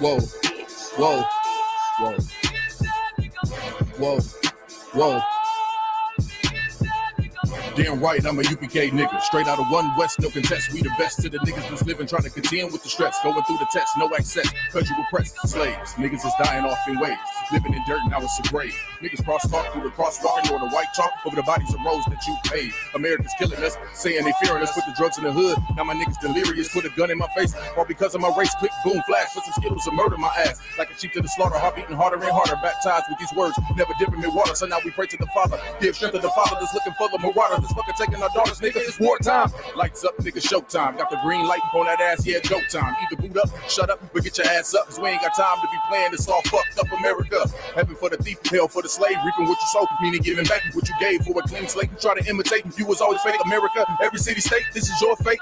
Whoa, whoa, whoa, whoa, whoa. Damn right, I'm a UPK nigga. Straight out of one West, no contest. We the best to the niggas that's living, trying to contend with the stress. Going through the test, no access, cause you oppressed. Slaves, niggas is dying off in waves. Living in dirt, now it's a grave. Niggas cross-talk through the crosswalk or the white chalk over the bodies of roads that you paid. America's killing us, saying they fearing us. Put the drugs in the hood, now my niggas delirious. Put a gun in my face, all because of my race. Click, boom, flash, put some Skittles and murder my ass. Like a sheep to the slaughter, heart beating harder and harder. Baptized with these words, never dipping in water. So now we pray to the Father. Give strength to the Father that's looking for the marauder. That's fucking taking our daughters, nigga. It's wartime. Lights up, nigga, showtime. Got the green light on that ass, yeah, go time. Either boot up, shut up, but get your ass up. Cause we ain't got time to be playing this all fucked up America. Heaven for the thief, hell for the slave. Reaping what you sow, meaning giving back what you gave for a clean slate. You try to imitate, you was always fake. America, every city, state, this is your fate.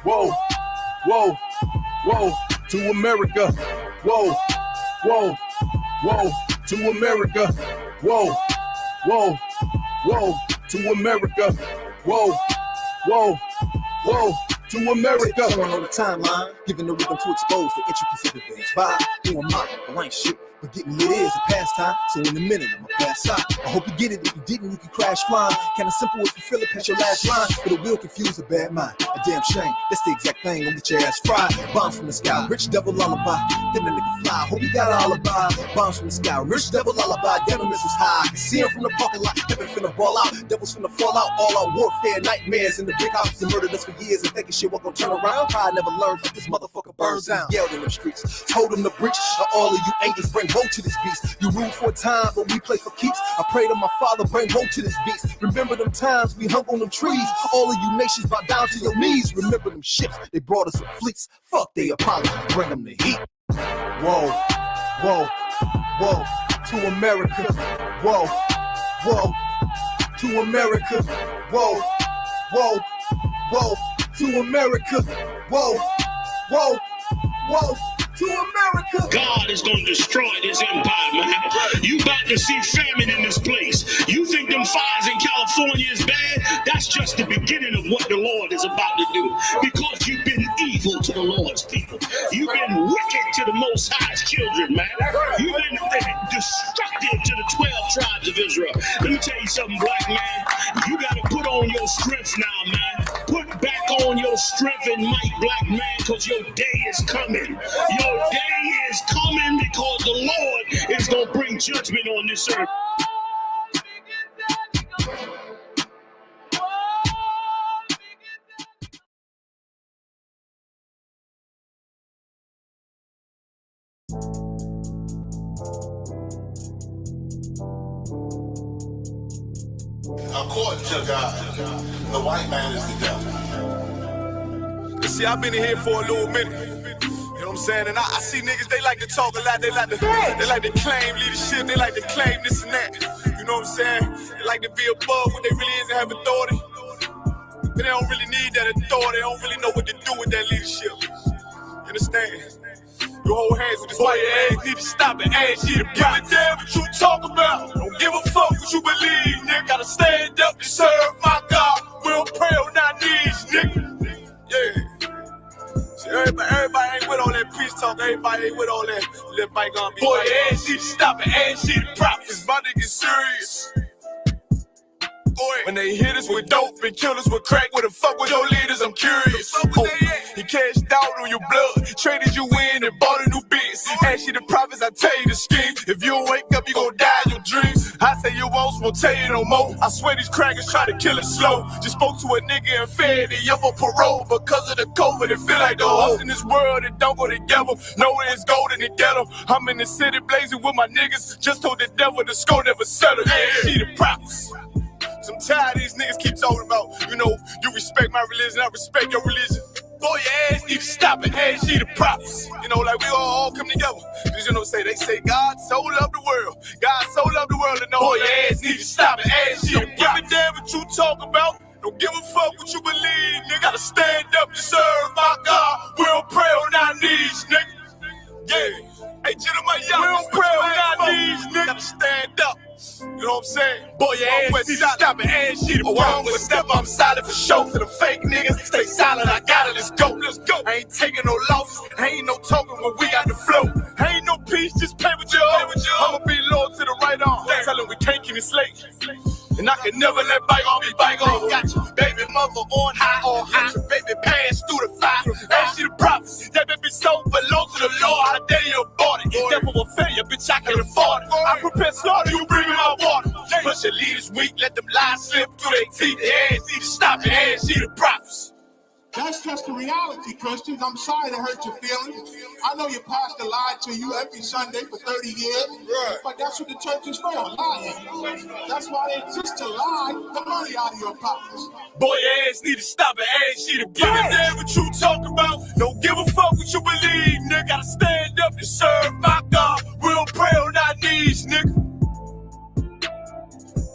Whoa, whoa, whoa, to America. Whoa, whoa, whoa, to America. Whoa, whoa, whoa, to America. Whoa, whoa, whoa, to America. On the timeline, giving the rhythm to expose the intricacies of things. Vibe, doing mine, I ain't shit. But getting lit is a pastime, so in a minute I'ma pass out. I hope you get it, if you didn't you can crash flying. Kinda simple if you feel it past your last line, but it will confuse a bad mind. A damn shame, that's the exact thing, gonna get your ass fried. Bombs from the sky, rich devil lullaby, then the nigga fly. Hope you got an alibi. Bombs from the sky, rich devil lullaby, devil missiles high. I can see him from the parking lot, heaven finna ball out. Devils finna fall out, all out warfare, nightmares in the big house. They murdered us for years and thinking shit was gonna turn around. Pride never learned, but this motherfucker burns down. Yelled in them streets, told them to breach, all of you angels bring woe to this beast. You rule for a time, but we play for keeps. I pray to my Father, bring woe to this beast. Remember them times we hung on them trees. All of you nations bow down to your knees. Remember them ships, they brought us in fleets. Fuck they Apollo, bring them the heat. Whoa, whoa, whoa, to America. Whoa, whoa, to America. Whoa, whoa, whoa, to America. Whoa, whoa, whoa, to America. God is going to destroy this empire, man. You about to see famine in this place. You think them fires in California is bad? That's just the beginning of what the Lord is about to do. Because you've been evil to the Lord's people. You've been wicked to the Most High's children, man. You've been destructive to the 12 tribes of Israel. Let me tell you something, black man. You got to put on your strength now, man. Put back on your strength and might, black man, because your day is coming. Your day is coming because the Lord is going to bring judgment on this earth. According to God, the white man is the devil. You see, I've been in here for a little minute. You know what I'm saying? And I see niggas, they like to talk a lot. They like to claim leadership. They like to claim this and that. You know what I'm saying? They like to be above what they really is to have authority. But they don't really need that authority. They don't really know what to do with that leadership. You understand? You hold hands with this white ass, need to stop and ask you to give a damn what you talk about. Don't give a fuck what you believe, nigga. Gotta stand up and serve my God. We don't pray on our knees, nigga. Yeah. See, everybody ain't with all that peace talk. Everybody ain't with all that. Let bygone be. Boy, ass need to stop and ask you to drop. It's about to get serious. When they hit us with dope and kill us with crack, where the fuck with your leaders? I'm curious. He cashed out on your blood, traded you in and bought a new biz. Ask you the prophets, I tell you the scheme. If you don't wake up, you gon' die in your dreams. I say you won't tell you no more. I swear these crackers try to kill us slow. Just spoke to a nigga and fed he up on parole because of the COVID. It feel like the hoes in this world that don't go together. Nowhere is gold in the ghetto. I'm in the city blazing with my niggas. Just told the devil the score never settled. Yeah, see the prophets. I'm tired of these niggas keep talking about, you know, you respect my religion, I respect your religion. Boy, your ass need to stop and ask you the prophets. You know, like we all come together. Cause you know, they say God so loved the world. God so loved the world and boy, your ass need to stop and ask you the prophets. Don't give a damn what you talk about. Don't give a fuck what you believe, nigga. Gotta stand up and serve my God. We don't pray on our knees, nigga. Yeah. Hey, Jeremiah, we don't pray on our knees, nigga. Gotta stand up. You know what I'm saying? Boy, your ass need to stop and ask you to I'm with step, I'm solid for show. To the fake niggas, stay silent, I got it, let's go. I ain't taking no losses, I ain't no talking when we got the flow. I prepare slaughter, you bring my water. Push your leaders weak, let them lies slip through their teeth. Their ass need to stop your ass, see the prophets. That's just the reality, Christians. I'm sorry to hurt your feelings. I know your pastor lied to you every Sunday for 30 years, but that's what the church is for, lying. That's why they exist, to lie the money out of your pockets. Boy, your ass need to stop it, ass need to give a damn what you talk about. Don't give a fuck what you believe, nigga. Gotta stand up to serve my God. We'll pray on our knees, nigga.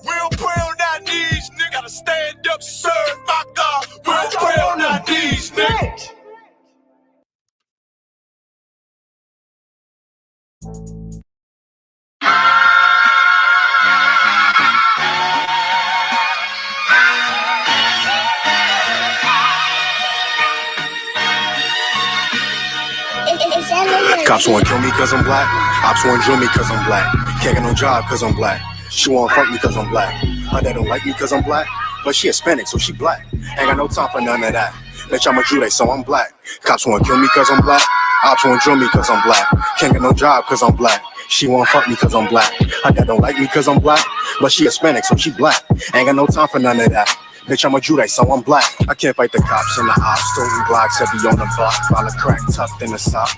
We'll pray on our knees, nigga. Gotta stand up to serve my God. We'll pray on our knees, nigga. Cops wanna kill me cause I'm black. Ops wanna drill me cause I'm black. Can't get no job cause I'm black. She wanna fuck me cause I'm black. Her dad don't like me cause I'm black. But she Hispanic, so she black. Ain't got no time for none of that. Bitch, I'm a Jude, so I'm black. Cops wanna kill me cause I'm black. Ops wanna drill me cause I'm black. Can't get no job cause I'm black. She wanna fuck me cause I'm black. Her dad don't like me cause I'm black. But she Hispanic, so she black. Ain't got no time for none of that. Bitch, I'm a Jude, so I'm black. I can't fight the cops and the ops. Stolen blocks, heavy on the block. While a crack tucked in the sock.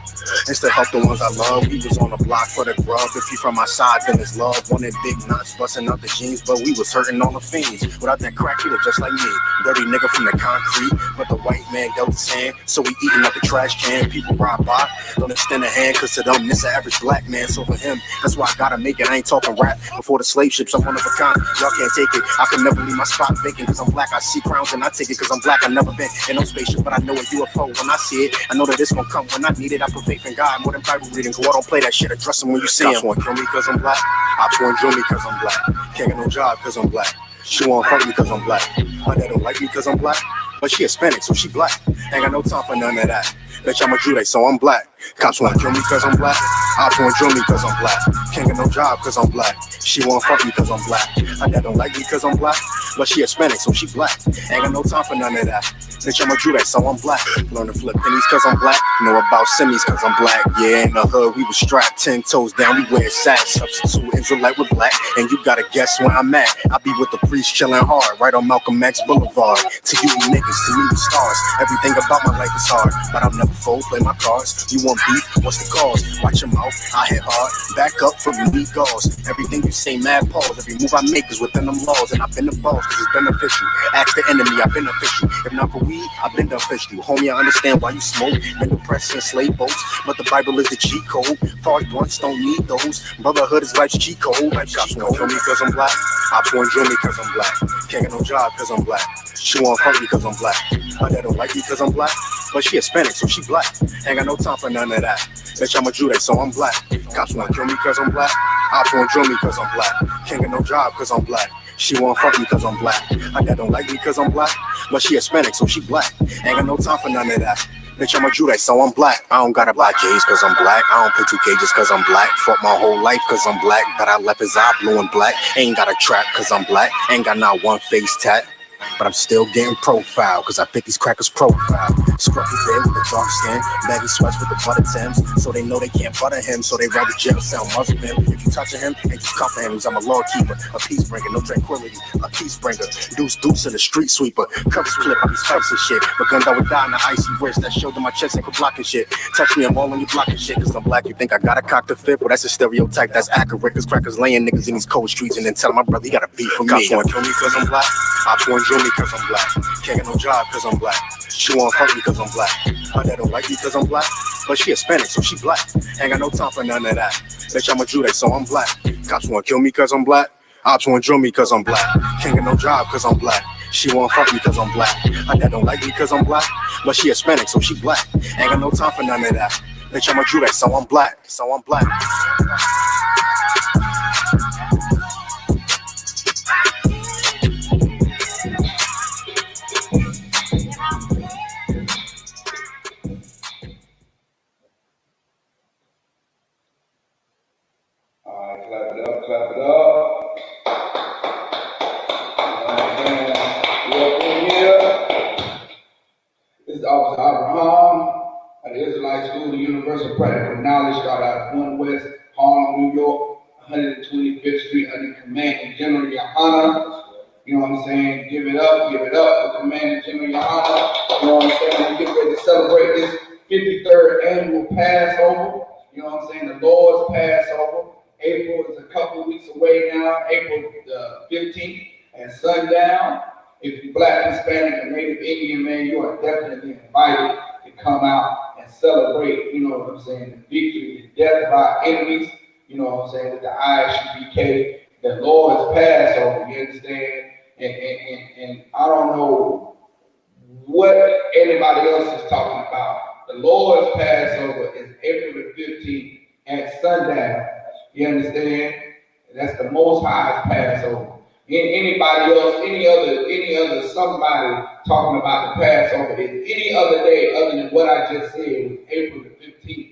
Instead help the ones I love. We was on the block for the grub. If you from my side, then it's love. Wanted big knots, busting out the jeans. But we was hurting on the fiends. Without that crack, he was just like me. Dirty nigga from the concrete. But the white man dealt his hand. So we eating up the trash can. People ride by. Don't extend a hand, cause to them, this an average black man. So for him, that's why I gotta make it. I ain't talking rap. Before the slave ships, I'm one of a kind. Y'all can't take it. I can never leave my spot vacant, cause I'm black. I see crowns and I take it cause I'm black. I never been in no spaceship, but I know a UFO when I see it. I know that it's gonna come when I need it. I put faith in God more than Bible reading. Cause I don't play that shit. Address him when you see him. Cops wanna kill me cause I'm black. Ops wanna drill me cause I'm black. Can't get no job cause I'm black. She wanna fuck me cause I'm black. My dad don't like me cause I'm black. But she Hispanic, so she black. Ain't got no time for none of that. Bitch, I'm a Jude, so I'm black. Cops wanna kill me cause I'm black. Ops wanna drill me cause I'm black. Can't get no job cause I'm black. She wanna fuck me cause I'm black. My dad don't like me cause I'm black. But she Hispanic, so she black. Ain't got no time for none of that. Bitch, I'm a Jude, so I'm black. Learn to flip pennies cause I'm black. Know about semis cause I'm black. Yeah, in the hood, we was strapped 10 toes down, we wear sacks. Substitute Israelite with black. And you gotta guess where I'm at. I be with the priest chilling hard, right on Malcolm X Boulevard. To you niggas, to me the stars. Everything about my life is hard, but I'll never fold, play my cards. You want beef? What's the cause? Watch your mouth, I hit hard. Back up from me gauze. Everything you say, mad pause. Every move I make is within them laws. And I've been the boss, cause it's beneficial. Ask the enemy, I've been official. If not for weed, I've been the official. Homie, I understand why you smoke. Been depressed since slave boats. But the Bible is the cheat code. Far blunts don't need those. Brotherhood is life's cheat code. Like cops wanna kill me cause I'm black. Ops wanna drill me cause I'm black. Can't get no job cause I'm black. She wanna fuck me cause I'm black. My dad don't like me cause I'm black. But she Hispanic, so she black. Ain't got no time for none of that. Bitch, I'm a Jude, so I'm black. Cops wanna kill me cause I'm black. Ops wanna drill me cause I'm black. Can't get no job cause I'm black. She wanna fuck me cause I'm black. My dad don't like me cause I'm black. But she Hispanic, so she black. Ain't got no time for none of that. Bitch, I'm a Jude, so I'm black. I don't gotta buy J's cause I'm black. I don't put 2K just cause I'm black. Fought my whole life cause I'm black. But I left his eye blue and black. Ain't got a trap cause I'm black. Ain't got not one face tat. But I'm still getting profile, cause I fit these crackers profile. Scruffy beard with the dark skin, baggy sweats with the butter Timbs. So they know they can't butter him, so they rather jail cell muzzle him. If you touching him, ain't you cuffing him, cause I'm a law keeper, a peace bringer, no tranquility, a peace bringer. Deuce in the street sweeper, covers clip, I be spicing shit. But gunned I would die in the icy wrist, that showed in my chest and quit blocking shit. Touch me, I'm all on you blocking shit, cause I'm black, you think I gotta cock the fifth? Well, that's a stereotype, that's accurate, cause crackers laying niggas in these cold streets and then telling my brother he gotta beef for me. Cops wanna kill me cause I'm black, ops wanna drill me cause I'm black. Can't get no job cause I'm black. She wanna fuck me cause I'm black. My dad don't like me cause I'm black. But she Hispanic, so she black. Ain't got no time for none of that. Bitch, I'm a Jude, so I'm black. Cops wanna kill me cause I'm black. Ops wanna drill me cause I'm black. Can't get no job cause I'm black. She wanna fuck me cause I'm black. My dad don't like me cause I'm black. But she Hispanic, so she black. Ain't got no time for none of that. Bitch, I'm a Jude, so I'm black. So I'm black. Clap it up. We're in here. This is Officer Abraham at the Israelite School of Universal Practical Knowledge, out of 1 West Harlem, New York. 125th Street under Command General Yohana. You know what I'm saying? Give it up for Command General Yohana. You know what I'm saying? We get ready to celebrate this 53rd annual Passover. You know what I'm saying? The Lord's Passover. April is a couple of weeks away now, April the 15th at sundown. If you're Black, Hispanic, or Native Indian, man, you are definitely invited to come out and celebrate, you know what I'm saying, the victory, the death of our enemies, you know what I'm saying, with the Isupk, the Lord's Passover, you understand? And I don't know what anybody else is talking about. The Lord's Passover is April the 15th at sundown. You understand? That's the Most High's Passover. Anybody else, any other somebody talking about the Passover is any other day other than what I just said was April the 15th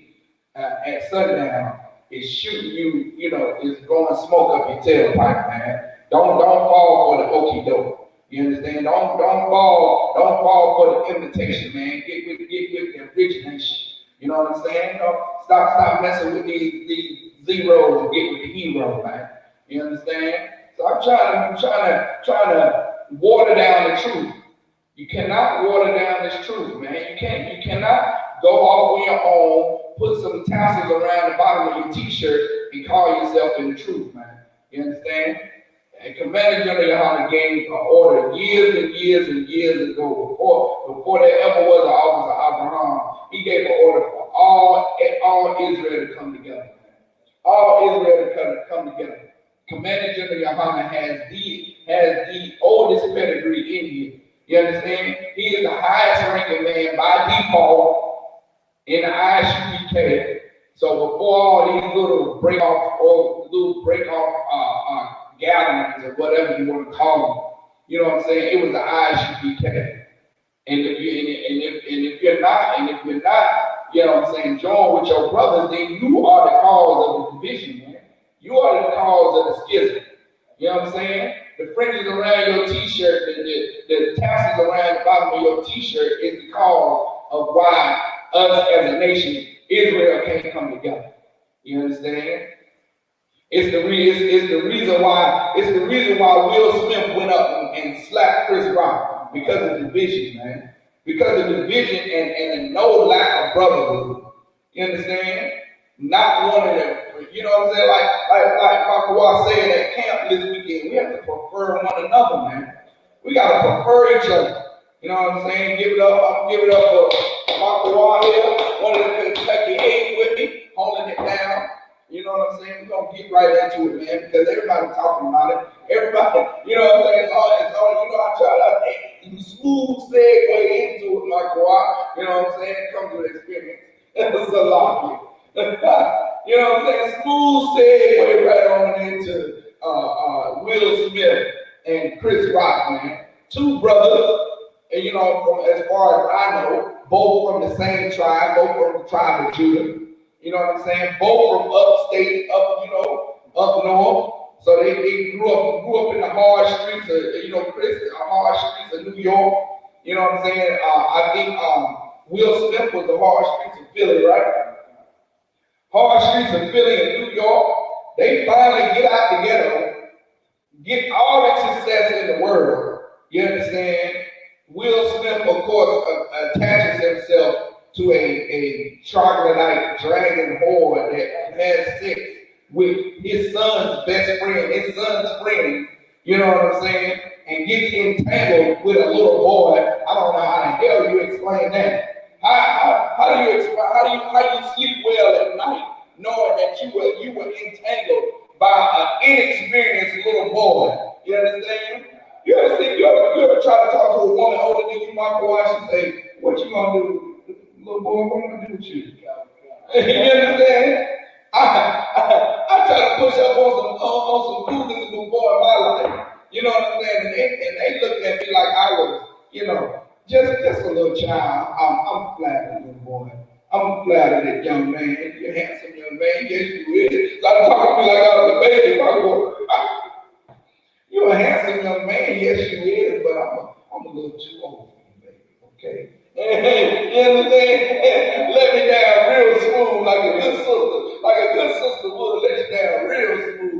at sundown is shooting you, you know, is blowing smoke up your tailpipe, man. Don't fall for the okie doke. You understand? Don't fall for the invitation, man. Get with the origination. You know what I'm saying? Stop messing with these zeros and get with the hero, man. You understand? So I'm trying to water down the truth. You cannot water down this truth, man. You cannot go off on your own, put some tassels around the bottom of your t-shirt and call yourself in the truth, man. You understand? And Commander General Yohana gave an order years and years ago, before there ever was an office of Abraham. He gave an order for all Israel to come together. All Israel to come together. Commander General Yohana has the oldest pedigree in here. You understand? He is the highest ranking man by default in the Isupk. So before all these little break off gatherings or whatever you want to call them, you know what I'm saying? It was the Isupk. And if you're not, you know what I'm saying, join with your brothers, then you are the cause of the division, man. You are the cause of the schism. You know what I'm saying? The fringes around your t-shirt, the tassels around the bottom of your t-shirt is the cause of why us as a nation, Israel, can't come together. You understand? It's the reason why Will Smith went up and slapped Chris Rock, because of division, man. Because of division and no lack of brotherhood. You understand? Not one of them. You know what I'm saying? Like Marco saying at camp this weekend, we have to prefer one another, man. We gotta prefer each other. You know what I'm saying? Give it up for Marco here, one of the Kentucky 8 with me, holding it down. You know what I'm saying? We're gonna get right into it, man, because everybody's talking about it. Everybody, you know what I'm saying? It's all, you know, I try to smooth segue into it, Marco. You know what I'm saying? It comes with experience. It's a lot. You know what I'm saying? Smooth segue right on into Will Smith and Chris Rock, man. Two brothers, and you know, from as far as I know, both from the same tribe, both from the tribe of Judah. You know what I'm saying? Both from upstate, up north. So they grew up in the hard streets of, Chris, hard streets of New York. You know what I'm saying? I think Will Smith was the hard streets of Philly, right? Hard streets of Philly and New York. They finally get out together, get all the success in the world. You understand? Will Smith, of course, attaches himself to a troglodyte dragon horde that has sex with his son's best friend, his son's friend, you know what I'm saying, and gets entangled with a little boy. I don't know how the hell you explain that. How do you sleep well at night knowing that you were entangled by an inexperienced little boy? You understand? You ever try to talk to a woman older than you, Marco, and say, what you gonna do? Little boy, what am I gonna do with you? You understand? I try to push up on some coolness before in my life. You know what I'm saying? And they looked at me like I was, just a little child. I'm flattered, little boy. I'm flattered, young man. You're a handsome young man. Yes, you is. So I'm talking to me like I was a baby. You're a handsome young man. Yes, you is. But I'm a little too old for you, baby. Okay. You understand? Let me down real smooth, like a good sister would let you down real smooth.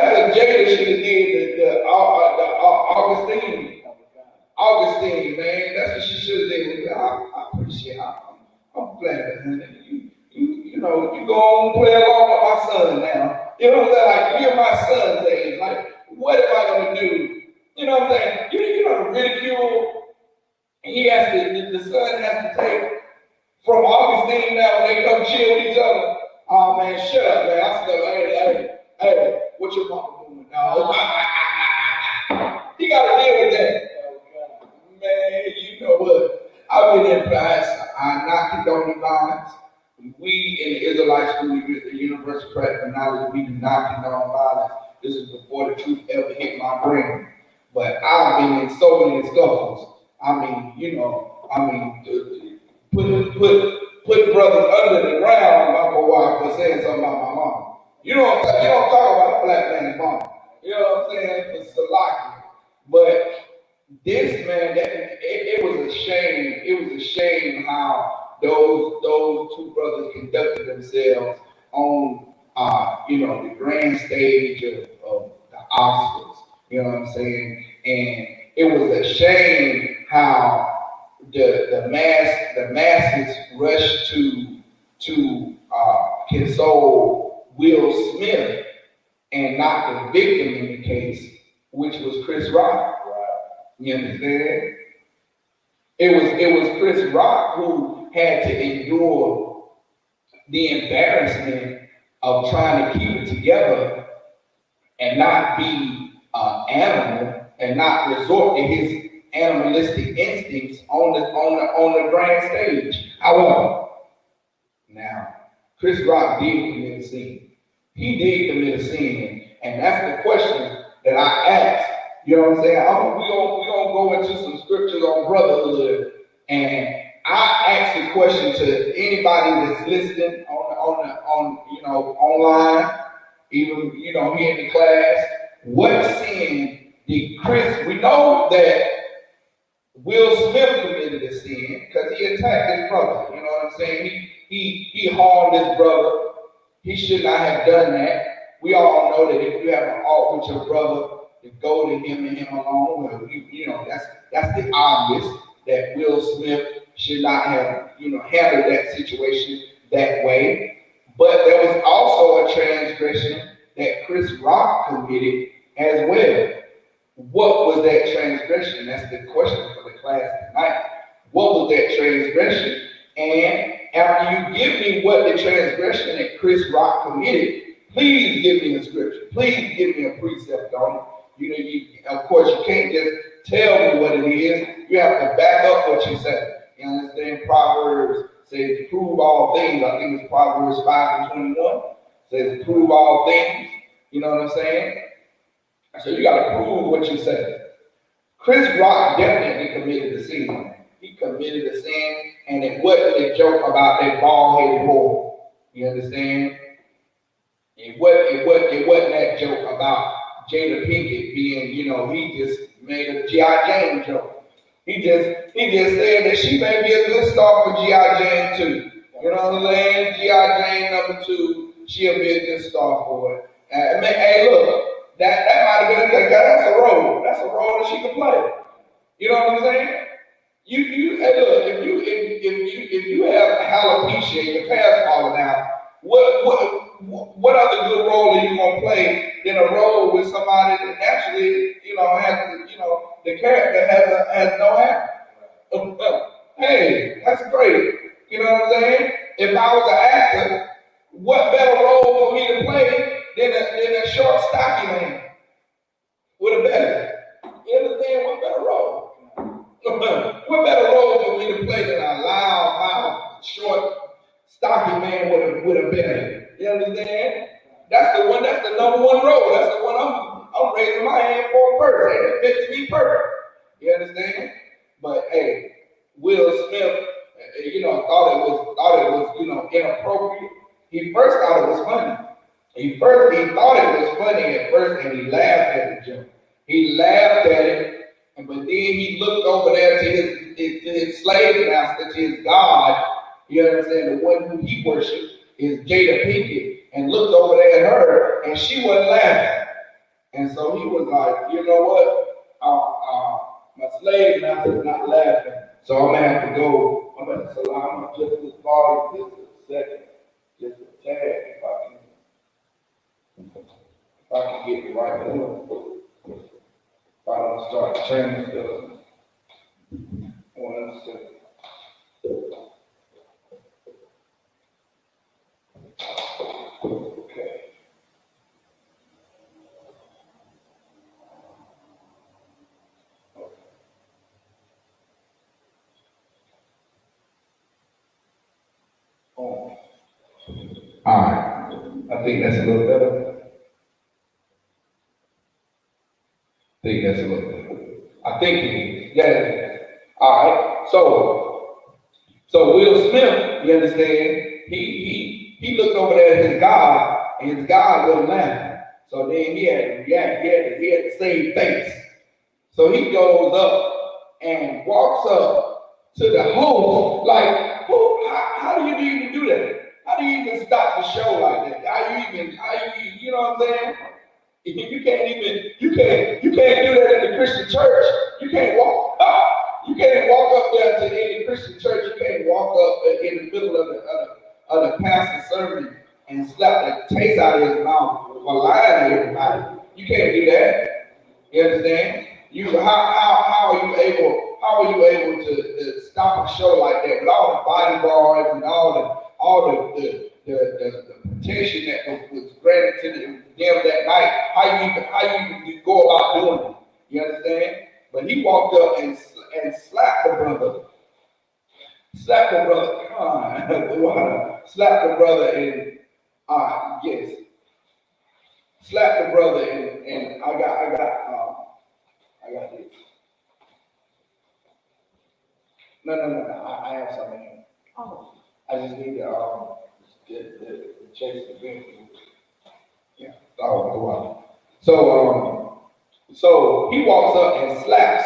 what Jada should have did. The Augustine, man. That's what she should have did. I appreciate. I'm glad that you know you go on and play along with my son now. You know what I'm saying? Like you're my son's age. Like what am I gonna do? You know what I'm saying? You know the ridicule. He has to. The son has to take from Augustine now when they come chill with each other. Oh man, shut up, man. I said, hey, what your mama doing now? He gotta deal with that. Man, you know what? I've been in class. I'm not condoning violence. We in the Israelite school, the Universal Practical Knowledge, we do not condone violence. This is before the truth ever hit my brain. But I've been in so many scuffles. I mean, put brothers under the ground about my wife for saying something about my mom. You don't talk about a black man's mom. You know what I'm saying? It's a lot. But this man, it was a shame. It was a shame how those two brothers conducted themselves on the grand stage of the Oscars. You know what I'm saying? And it was a shame how the masses rushed to console Will Smith and not the victim in the case, which was Chris Rock. You understand? It was Chris Rock who had to endure the embarrassment of trying to keep it together and not be animal and not resort to his animalistic instincts on the grand stage. However, now Chris Rock did commit a sin. He did commit a sin, and that's the question that I asked. You know what I'm saying? We're gonna go into some scriptures on brotherhood, and I ask the question to anybody that's listening on online, even here in the class. What sin did Chris? We know that Will Smith committed a sin because he attacked his brother. You know what I'm saying? He harmed his brother. He should not have done that. We all know that if you have an alt with your brother, to go to him and him alone. Well, that's the obvious that Will Smith should not have handled that situation that way. But there was also a transgression that Chris Rock committed as well. What was that transgression? That's the question for the class tonight. What was that transgression? And after you give me what the transgression that Chris Rock committed, please give me a scripture. Please give me a precept on it. Of course, you can't just tell me what it is. You have to back up what you say. You understand? Proverbs says, prove all things. I think it's Proverbs 5:21. Says, prove all things. You know what I'm saying? So you got to prove what you say. Chris Rock definitely committed a sin. He committed a sin, and it wasn't a joke about that bald-headed boy. You understand? It wasn't that joke about Jada Pinkett being, he just made a G.I. Jane joke. He just said that she may be a good star for G.I. Jane 2. You know what I'm saying? G.I. Jane number 2, she'll be a good star for it. Hey, look, that might have been a good guy. That's a role. That's a role that she can play. You know what I'm saying? Hey, look, if you have alopecia and your pants falling out, what other good role are you gonna play than a role with somebody that naturally, the character has no hair? Hey, that's great. You know what I'm saying? If I was an actor, what better role for me to play than a short, stocky man with a belly? You understand? What better role? What better role for me to play than a loud, short, stocky man with a belly? You understand? That's the one. That's the number one role. That's the one I'm raising my hand for first. And it fits me perfect. You understand? But hey, Will Smith, thought it was inappropriate. He first thought it was funny. He thought it was funny at first, and he laughed at the joke. He laughed at it, but then he looked over there to his slave master, to his God. You understand? The one who he worshipped is Jada Pinkett, and looked over there at her, and she wasn't laughing. And so he was like, you know what? My slave master's not laughing, so I'm gonna have to go. I'm at the salon. I'm gonna just this body just a second, just a tad, if I can get the right one. If I don't start training stuff. 1 second. Okay. Oh. All right. I think that's a little better. I think that's a little better. I think it is. Yeah. All right. So Will Smith, you understand? He looked over there at his God, and his God wasn't laughing. So then he had to save face. So he goes up and walks up to the host, like, how do you even do that? How do you even stop the show like that? You know what I'm saying? You can't do that in the Christian church. You can't walk up there to any Christian church. You can't walk up in the middle of the pastor's sermon and slap the taste out of his mouth or lying to everybody. You can't do that. You understand? How are you able to stop a show like that with all the bodyguards and all the protection that was granted to them that night? How you go about doing it? You understand? But he walked up and slapped the brother. Slapped the brother. Come on, slapped the brother and yes. Slapped the brother and I got this. No. I have something. Oh. I just need to chase the bin. Yeah. Oh, wow. So he walks up and slaps,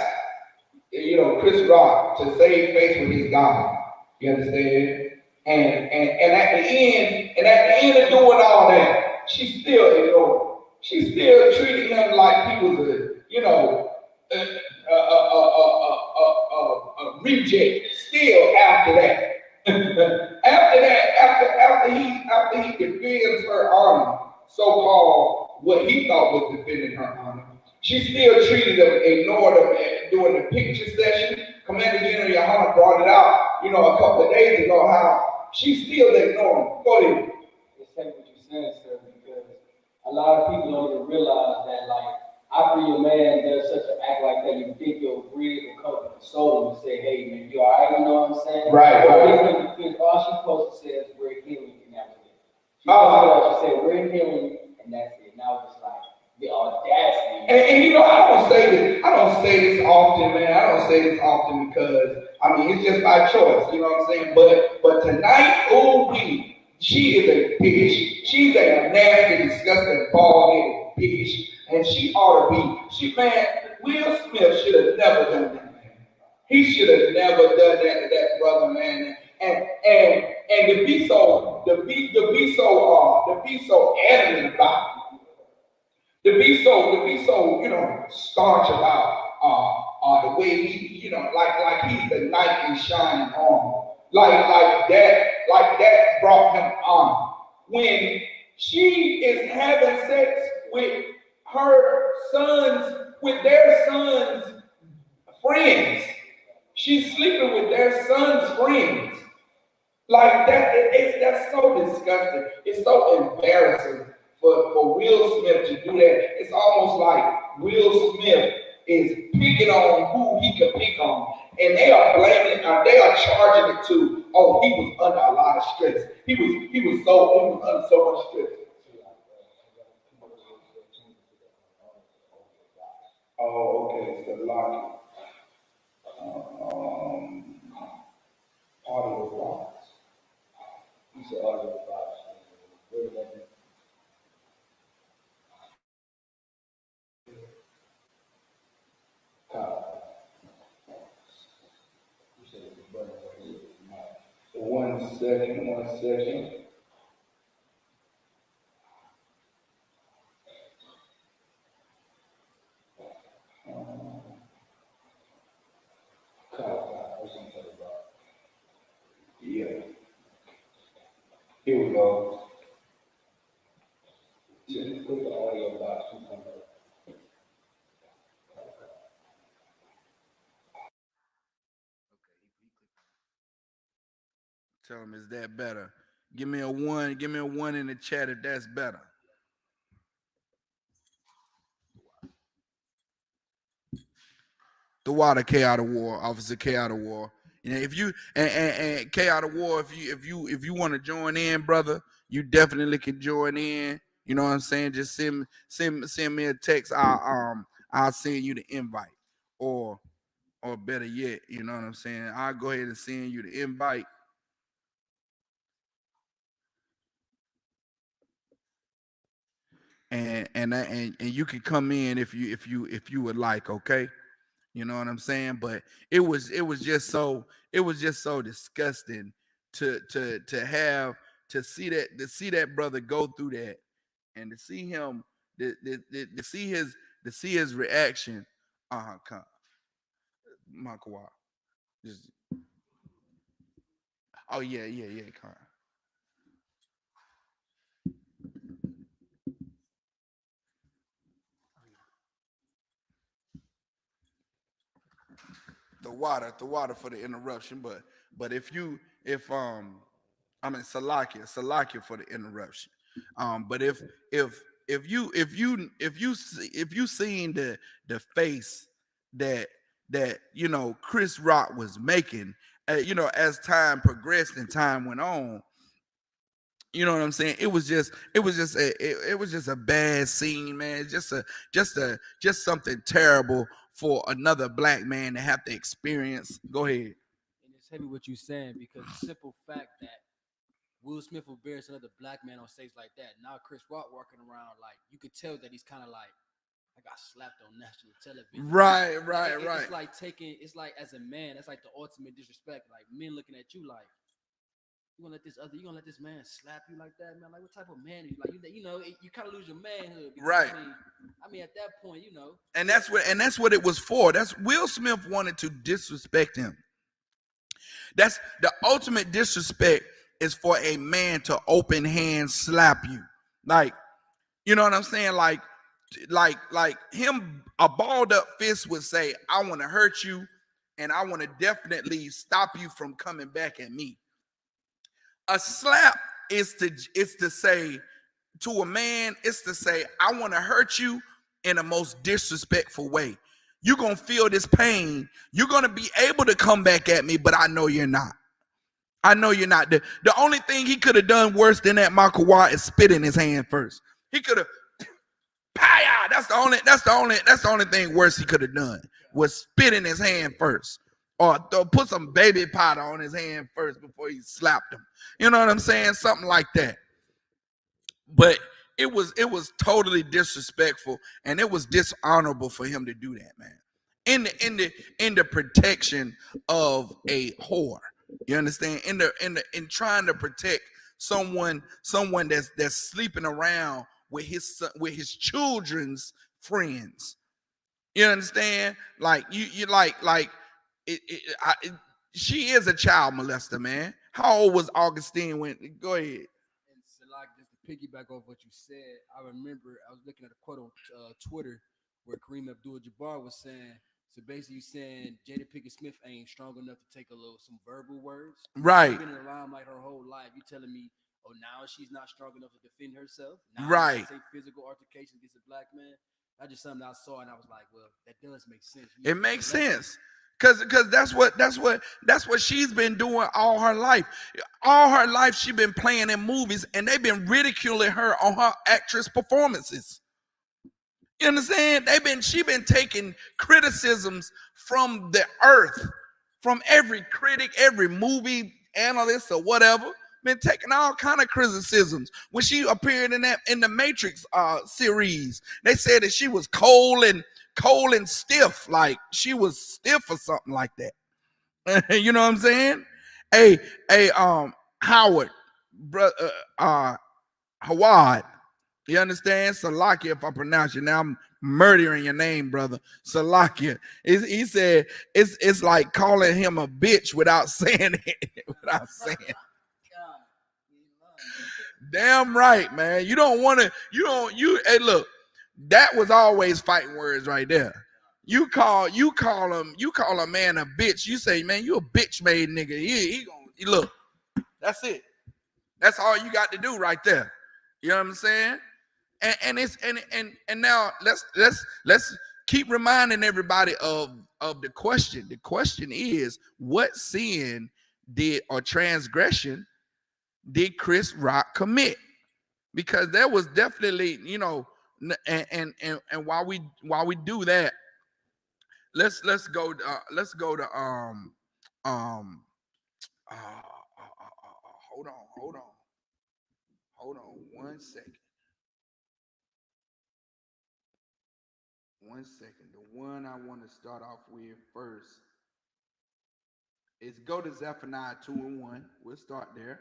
Chris Rock to save face with his God. You understand? And at the end of doing all that, she still ignored him. She still treated him like he was a reject. Still after that. after he defends her honor, so-called what he thought was defending her honor, she still treated him, ignored him during the picture session. Commander General Yohana brought it out, a couple of days ago, how she still ignored him. Go ahead. It's like what you're saying, sir, because a lot of people don't even realize that, like, after your man does such an act like that, you dig your bread and come to console him and say, hey, man, you all right? You know what I'm saying? Right. All she's supposed to say is, we're healing, and that was it. She said, we're healing, and that's it. Now it's like, the audacity. And I don't say this often, man. I don't say this often because, it's just by choice, you know what I'm saying? But tonight, she is a bitch. She's a nasty, disgusting, bald-headed bitch. And she ought to be, Will Smith should have never done that, man. He should have never done that to that brother, man. And to be so adamant about it. To be so, staunch about the way he, like he's the knight in shining armor. Like that brought him honor. When she is having sex with their sons' friends. She's sleeping with their son's friends. Like that, that's so disgusting. It's so embarrassing for Will Smith to do that. It's almost like Will Smith is picking on who he can pick on. And they are blaming it, they are charging it to, he was under a lot of stress. He was under so much stress. Oh, okay, so logic. Audio files. You said audio files. Where did that be? You said it's a button right here. One second. Here we go. Just put the audio box. Tell him, is that better? Give me a one. Give me a one in the chat if that's better. The water, K out of war, Officer K out of war. You know, if you and K out of war, if you want to join in, brother, you definitely can join in. You know what I'm saying? Just send me a text. I'll send you the invite, or better yet, you know what I'm saying? I'll go ahead and send you the invite. And you can come in if you would like, okay? You know what I'm saying? But it was just so disgusting to see that brother go through that, and to see him to see his reaction. Come, Makawa. Oh yeah, come. The water for the interruption, but if I mean Salakia for the interruption. But if you seen the face that you know Chris Rock was making, you know, as time progressed and time went on, you know what I'm saying? It was just a bad scene, man. Just something terrible for another black man to have to experience. Go ahead. And it's heavy what you're saying, because the simple fact that Will Smith will embarrass another black man on stage like that. Now Chris Rock walking around, like, you could tell that he's kind of like, I got slapped on national television. Right. It's like it's like, as a man, that's like the ultimate disrespect. Like, men looking at you like, you gonna let this man slap you like that, man? Like, what type of man are you? Like, you know, you kind of lose your manhood. Because, right. I mean, at that point, you know. And that's what it was for. That's Will Smith wanted to disrespect him. That's the ultimate disrespect, is for a man to open hand slap you. Like, you know what I'm saying? Like him, a balled up fist would say, I want to hurt you, and I want to definitely stop you from coming back at me. A slap is to say to a man, it's to say, I want to hurt you in a most disrespectful way. You're going to feel this pain. You're going to be able to come back at me, but I know you're not. I know you're not. The only thing he could have done worse than that, Makawa, is spit in his hand first. He could have, that's the only thing worse he could have done, was spit in his hand first. Or put some baby powder on his hand first before he slapped him. You know what I'm saying? Something like that. But it was totally disrespectful, and it was dishonorable for him to do that, man. In the protection of a whore. You understand? In trying to protect someone that's sleeping around with his children's friends. You understand? Like she is a child molester, man. How old was Augustine when? Go ahead. And so, like, just to piggyback off what you said, I remember I was looking at a quote on Twitter where Kareem Abdul-Jabbar was saying, so basically saying Jada Pinkett Smith ain't strong enough to take some verbal words. Right. She's been in the limelight her whole life. You telling me, oh, now she's not strong enough to defend herself? Now right. Say physical altercation against a black man. That's just something I saw, and I was like, well, that does make sense. It makes sense. Cause that's what she's been doing all her life. All her life she's been playing in movies, and they've been ridiculing her on her actress performances. You understand? She been taking criticisms from the earth, from every critic, every movie analyst or whatever. Been taking all kind of criticisms. When she appeared in the Matrix series, they said that she was cold and stiff, like she was stiff or something like that. You know what I'm saying? Hey, Howard, Hawad. You understand? Salakia, if I pronounce your name, I'm murdering your name, brother. Salakia. He said it's like calling him a bitch without saying it. Damn right, man. You don't want to. Hey, look, that was always fighting words right there. You call a man a bitch. You say, man, you a bitch made nigga. He gonna look. That's it. That's all you got to do right there. You know what I'm saying? And now let's keep reminding everybody of the question. The question is, what sin or transgression did Chris Rock commit? Because there was definitely, and while we do that, let's go to hold on 1 second. 1 second. The one I want to start off with first is go to Zephaniah 2:1. We'll start there.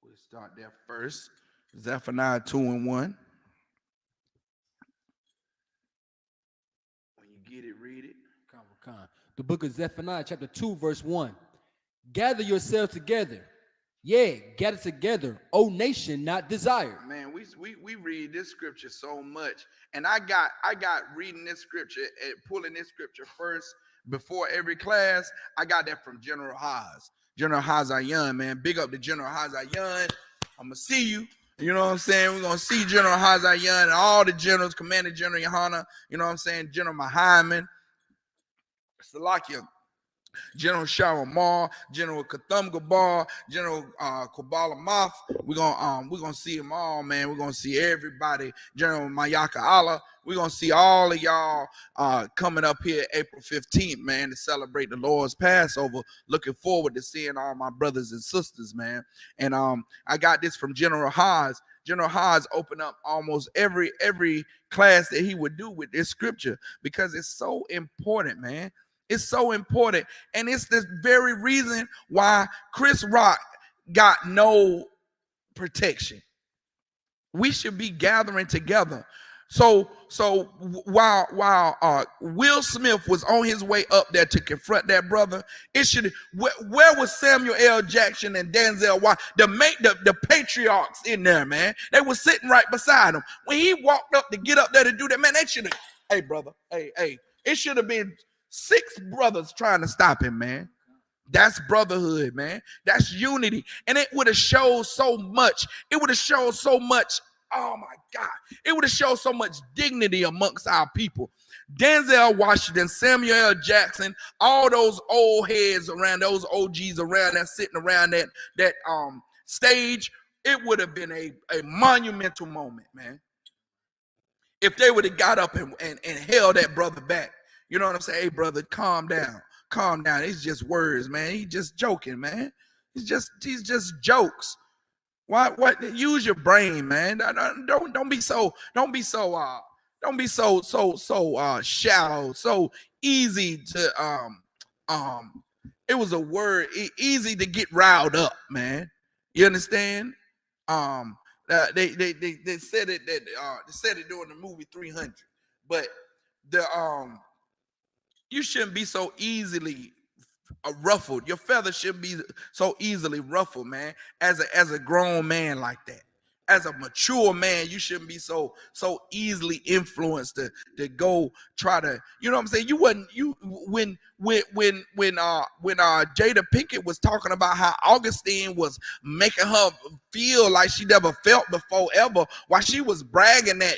We'll start there first. Zephaniah 2:1. When you get it, read it. The book of Zephaniah, chapter 2, verse 1. Gather yourselves together. Yeah, gather together, O nation not desired. Man, we read this scripture so much. And I got reading this scripture and pulling this scripture first before every class. I got that from General Haas. General Hazayan, man. Big up to General Hazayan. I'm going to see you. You know what I'm saying? We're going to see General Hazayan and all the generals, Commander General Yohana, you know what I'm saying? General Mahyman, Salakia, General Sharamar, General Katham Gabar, General Kabbalah Moth. We're gonna see them all, man. We're gonna see everybody. General Mayaka Allah. We're gonna see all of y'all coming up here April 15th, man, to celebrate the Lord's Passover. Looking forward to seeing all my brothers and sisters, man. And I got this from General Haas. General Haas opened up almost every class that he would do with this scripture because it's so important, man. It's so important. And it's the very reason why Chris Rock got no protection. We should be gathering together. So while Will Smith was on his way up there to confront that brother, where was Samuel L. Jackson and Denzel Washington, the patriarchs in there, man? They were sitting right beside him. When he walked up to get up there to do that, man, they should have, hey, brother, hey, it should have been 6 brothers trying to stop him, man. That's brotherhood, man. That's unity. And it would have showed so much. It would have showed so much. Oh my God. It would have showed so much dignity amongst our people. Denzel Washington, Samuel L. Jackson, all those old heads around, those OGs around that sitting around that stage, it would have been a monumental moment, man. If they would have got up and held that brother back. You know what I'm saying? Hey, brother, calm down. Calm down. It's just words, man. He's just joking, man. He's just jokes. What? Use your brain, man. Don't be so shallow, so easy to it was a word, easy to get riled up, man. You understand? They said it during the movie 300, but you shouldn't be so easily ruffled. Your feathers shouldn't be so easily ruffled, man. As a grown man like that, as a mature man, you shouldn't be so easily influenced to go try to. You know what I'm saying? When Jada Pinkett was talking about how Augustine was making her feel like she never felt before ever, while she was bragging that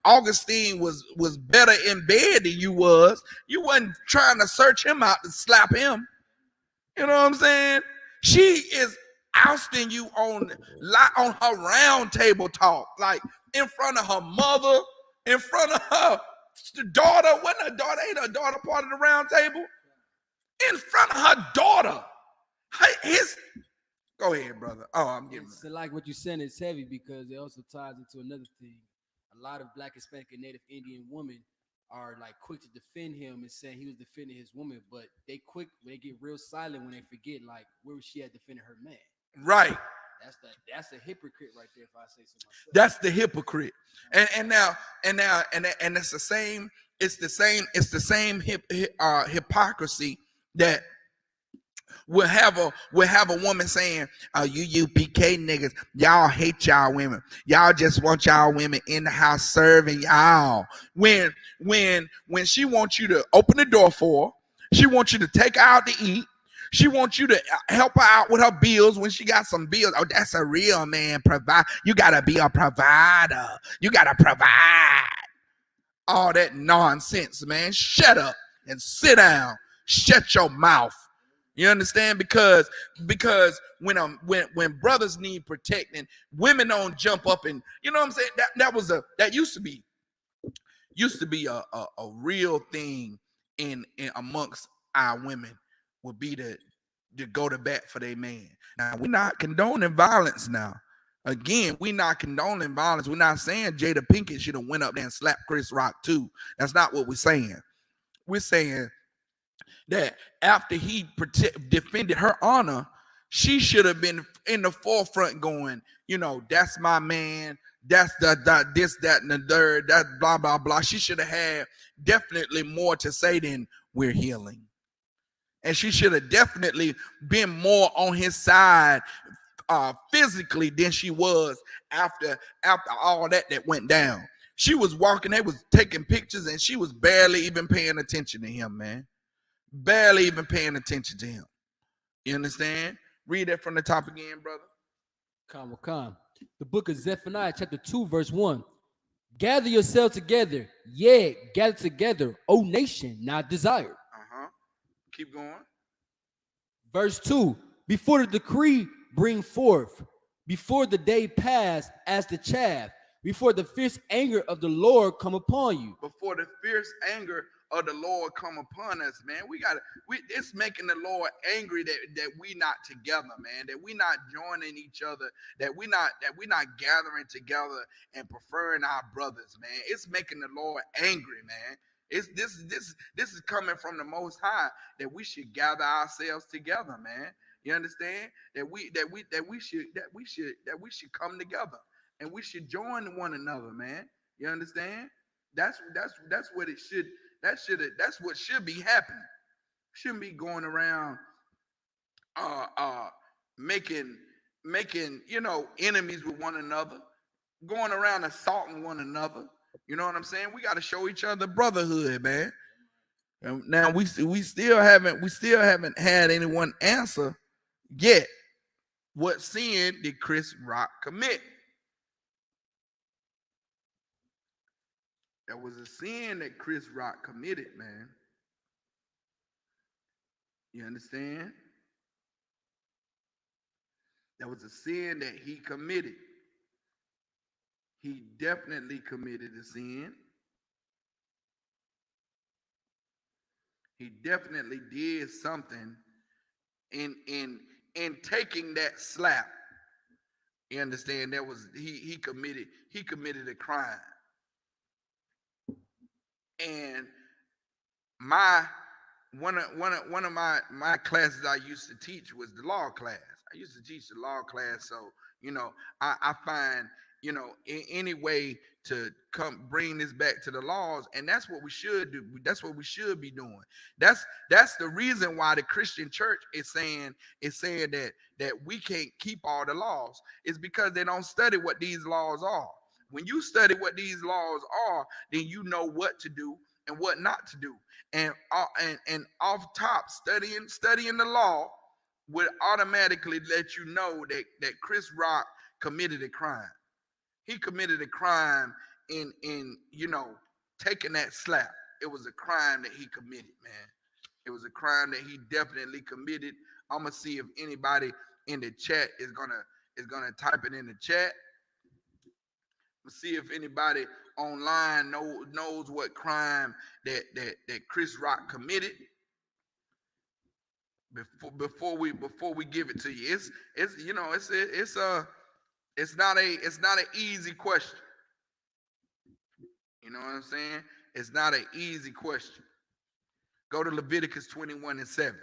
Augustine was better in bed than you was. You wasn't trying to search him out to slap him. You know what I'm saying? She is ousting you on her round table talk, like in front of her mother, in front of her daughter. Ain't her daughter part of the round table? In front of her daughter. Go ahead, brother. Oh, I'm giving it. Like what you're saying is heavy because it also ties into another thing. A lot of Black, Hispanic, and Native Indian women are like quick to defend him and saying he was defending his woman, but they get real silent when they forget like where was she at defending her man. Right. That's a hypocrite right there. If I say so myself. That's the hypocrite. And it's the same. It's the same hypocrisy that We'll have a woman saying, "Oh, you UPK niggas, y'all hate y'all women. Y'all just want y'all women in the house serving y'all." When she wants you to open the door for her, she wants you to take her out to eat. She wants you to help her out with her bills when she got some bills. Oh, that's a real man. Provide. You gotta be a provider. You gotta provide. All that nonsense, man. Shut up and sit down. Shut your mouth. You understand? Because when brothers need protecting, women don't jump up and, you know what I'm saying? That used to be a real thing in amongst our women, would be to go to bat for their man. Now, we're not condoning violence now. Again, we're not condoning violence. We're not saying Jada Pinkett should have went up there and slapped Chris Rock too. That's not what we're saying. We're saying that after he defended her honor, she should have been in the forefront going, that's my man. That's this, that, and the third. That blah, blah, blah. She should have had definitely more to say than "we're healing." And she should have definitely been more on his side physically than she was after all that went down. She was walking, they was taking pictures, and she was barely even paying attention to him, man. Barely even paying attention to him. You understand? Read that from the top again, brother. Come. The book of Zephaniah, chapter 2, verse 1. Gather yourselves together, gather together, O nation, not desired. Keep going. Verse 2. Before the decree bring forth, before the day pass as the chaff, before the fierce anger of the Lord come upon you. Before the fierce anger of the Lord come upon us, man. It's making the Lord angry that we not together, man. That we not joining each other. That we not gathering together and preferring our brothers, man. It's making the Lord angry, man. This is coming from the Most High, that we should gather ourselves together, man. You understand? That we should come together, and we should join one another, man. You understand? That's what it should. That's what should be happening. Shouldn't be going around making enemies with one another, going around assaulting one another. You know what I'm saying? We got to show each other brotherhood, man. And now we still haven't had anyone answer yet. What sin did Chris Rock commit? There was a sin that Chris Rock committed, man. You understand? There was a sin that he committed. He definitely committed a sin. He definitely did something in taking that slap. You understand? That was he committed a crime. And one of my classes I used to teach was the law class. I used to teach the law class, so I find any way to come bring this back to the laws, and that's what we should do. That's what we should be doing. That's the reason why the Christian church is saying that we can't keep all the laws. It's because they don't study what these laws are. When you study what these laws are, then you know what to do and what not to do. And off top, studying the law would automatically let you know that Chris Rock committed a crime. He committed a crime in taking that slap. It was a crime that he committed, man. It was a crime that he definitely committed. I'm gonna see if anybody in the chat is gonna type it in the chat. Let's see if anybody online knows what crime that Chris Rock committed. Before we give it to you, it's not an easy question. You know what I'm saying? It's not an easy question. Go to Leviticus 21:7.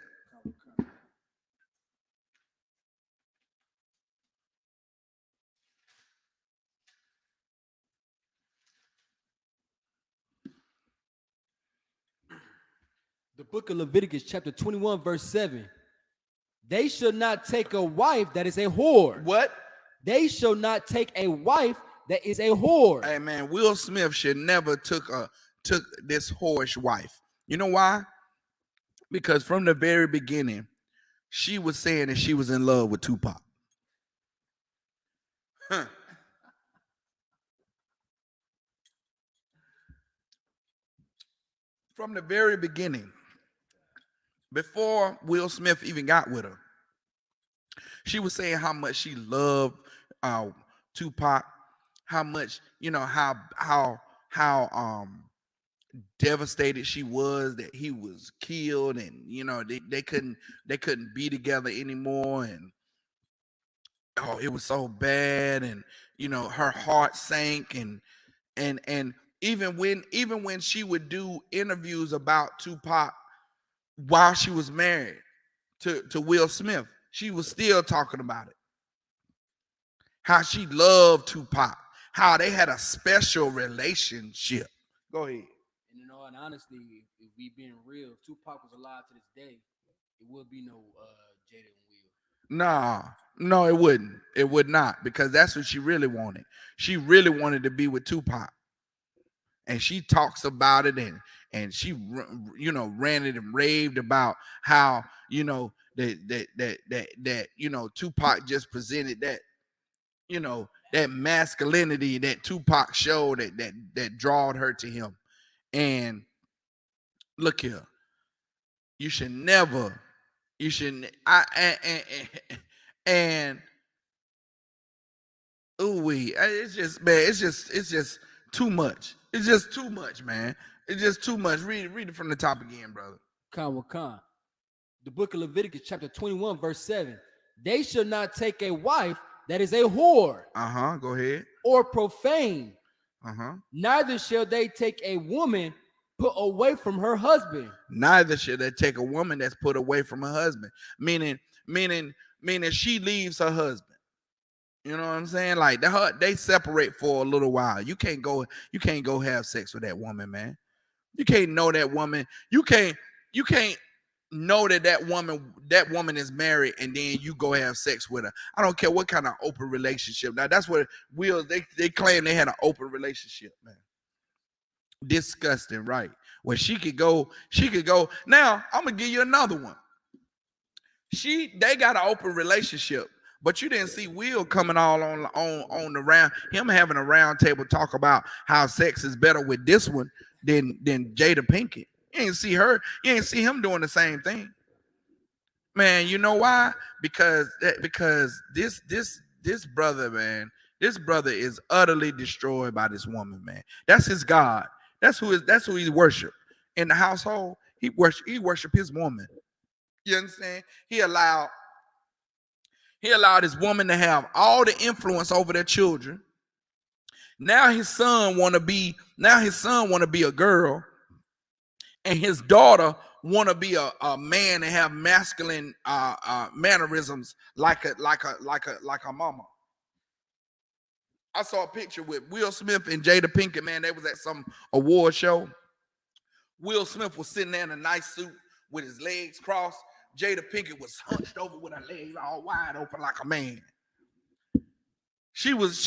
The book of Leviticus, chapter 21, verse 7. They shall not take a wife that is a whore. What? They shall not take a wife that is a whore. Hey man, Will Smith should never took this whorish wife. You know why? Because from the very beginning, she was saying that she was in love with Tupac. Huh. From the very beginning, before Will Smith even got with her, she was saying how much she loved Tupac, how much, you know, how devastated she was that he was killed, and you know they couldn't be together anymore, and oh, it was so bad, and you know her heart sank, and even when she would do interviews about Tupac while she was married to Will Smith, she was still talking about it. How she loved Tupac, how they had a special relationship. Go ahead. And you know, and honestly, if we being real, if Tupac was alive to this day, it would be no Jada and Will. Nah, no, it wouldn't. It would not, because that's what she really wanted. She really wanted to be with Tupac, and she talks about it, and she, you know, ranted and raved about how, you know, that you know Tupac just presented that, you know, that masculinity that Tupac showed that drawed her to him. And look here, you should never, you shouldn't. And it's just, man, it's just too much. It's just too much, man. It's just too much. Read it from the top again, brother. Khan. The book of Leviticus, chapter 21, verse 7. They shall not take a wife that is a whore. Go ahead. Or profane. Neither shall they take a woman put away from her husband. Neither should they take a woman that's put away from her husband. Meaning she leaves her husband. You know what I'm saying? Like they separate for a little while. You can't go have sex with that woman, man. You can't know that woman. You can't know that woman is married and then you go have sex with her. I don't care what kind of open relationship. Now that's what they claim they had an open relationship, man. Disgusting, right? Where she could go. Now I'm gonna give you another one. They got an open relationship, but you didn't see Will coming all on the round, him having a round table talk about how sex is better with this one than Jada Pinkett. You ain't see her. You ain't see him doing the same thing, man. You know why? Because this brother, man, this brother is utterly destroyed by this woman, man. That's his God. That's who he worship in the household. He worship his woman. You understand? He allowed his woman to have all the influence over their children. Now his son want to be a girl, and his daughter want to be a man and have masculine mannerisms like her mama. I saw a picture with Will Smith and Jada Pinkett, man. They was at some award show. Will Smith was sitting there in a nice suit with his legs crossed. Jada Pinkett was hunched over with her legs all wide open like a man. She was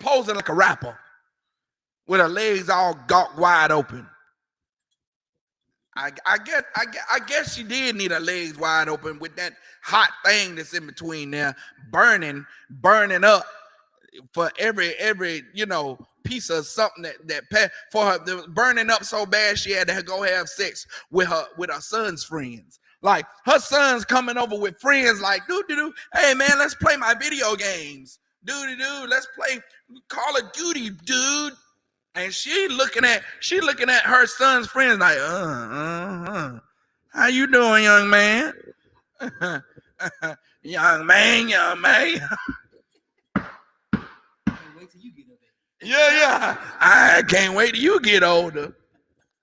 posing like a rapper with her legs all gawk wide open. I guess she did need her legs wide open with that hot thing that's in between there, burning up for every you know piece of something that for her burning up so bad she had to go have sex with her son's friends. Like her son's coming over with friends like, doo, hey man, let's play my video games. Doo, let's play Call of Duty, dude. And she looking at her son's friends like, how you doing, young man? young man. Yeah. I can't wait till you get older.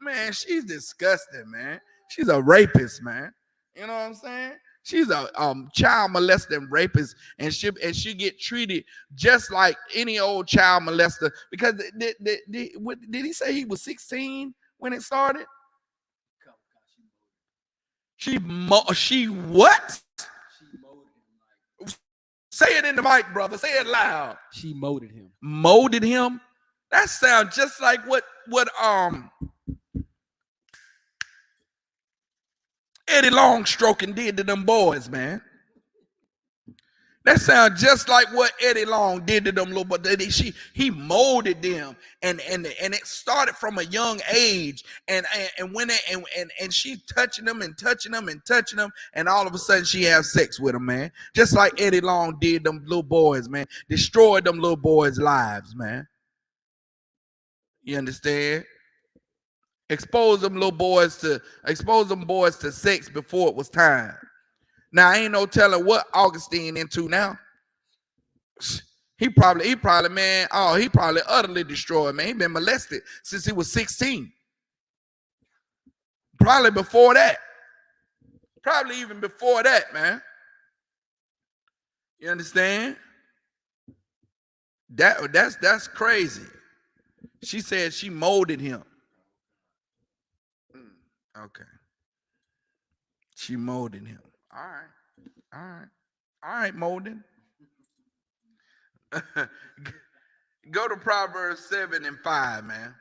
Man, she's disgusting, man. She's a rapist, man. You know what I'm saying? She's a child molesting rapist, and she get treated just like any old child molester. Because did he say he was 16 when it started? She what? Say it in the mic, brother. Say it loud. She molded him. Molded him? That sounds just like what Eddie Longstroking did to them boys, man. That sounds just like what Eddie Long did to them little boys. He molded them, and it started from a young age, and she touching them, and all of a sudden she has sex with them, man. Just like Eddie Long did them little boys, man. Destroyed them little boys' lives, man. You understand? Expose them boys to sex before it was time. Now ain't no telling what Augustine into now. He probably man. Oh, he probably utterly destroyed, man. He been molested since he was 16. Probably before that. Probably even before that, man. You understand? That's crazy. She said she molded him. Okay. She molded him. All right, molding. Go to Proverbs 7 and 5, man.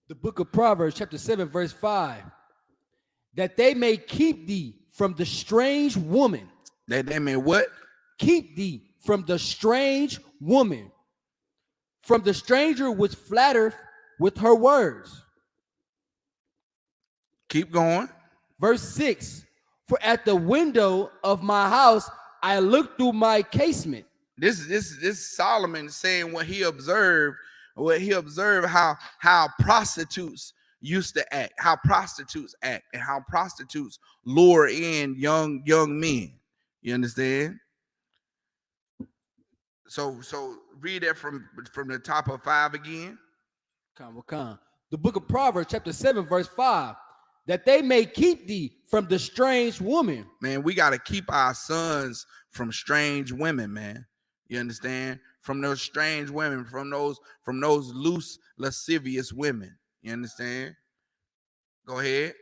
The book of Proverbs, chapter 7, verse 5. That they may keep thee from the strange woman. That they may what? Keep thee from the strange woman, from the stranger which flattereth with her words. Keep going. Verse 6. For at the window of my house I looked through my casement. This Solomon saying what he observed how prostitutes used to act, how prostitutes act, and how prostitutes lure in young men. You understand? So read that from the top of 5 again. The book of Proverbs, chapter 7, verse 5. That they may keep thee from the strange woman. Man, we got to keep our sons from strange women, man. You understand? From those strange women, from those loose, lascivious women. You understand? Go ahead.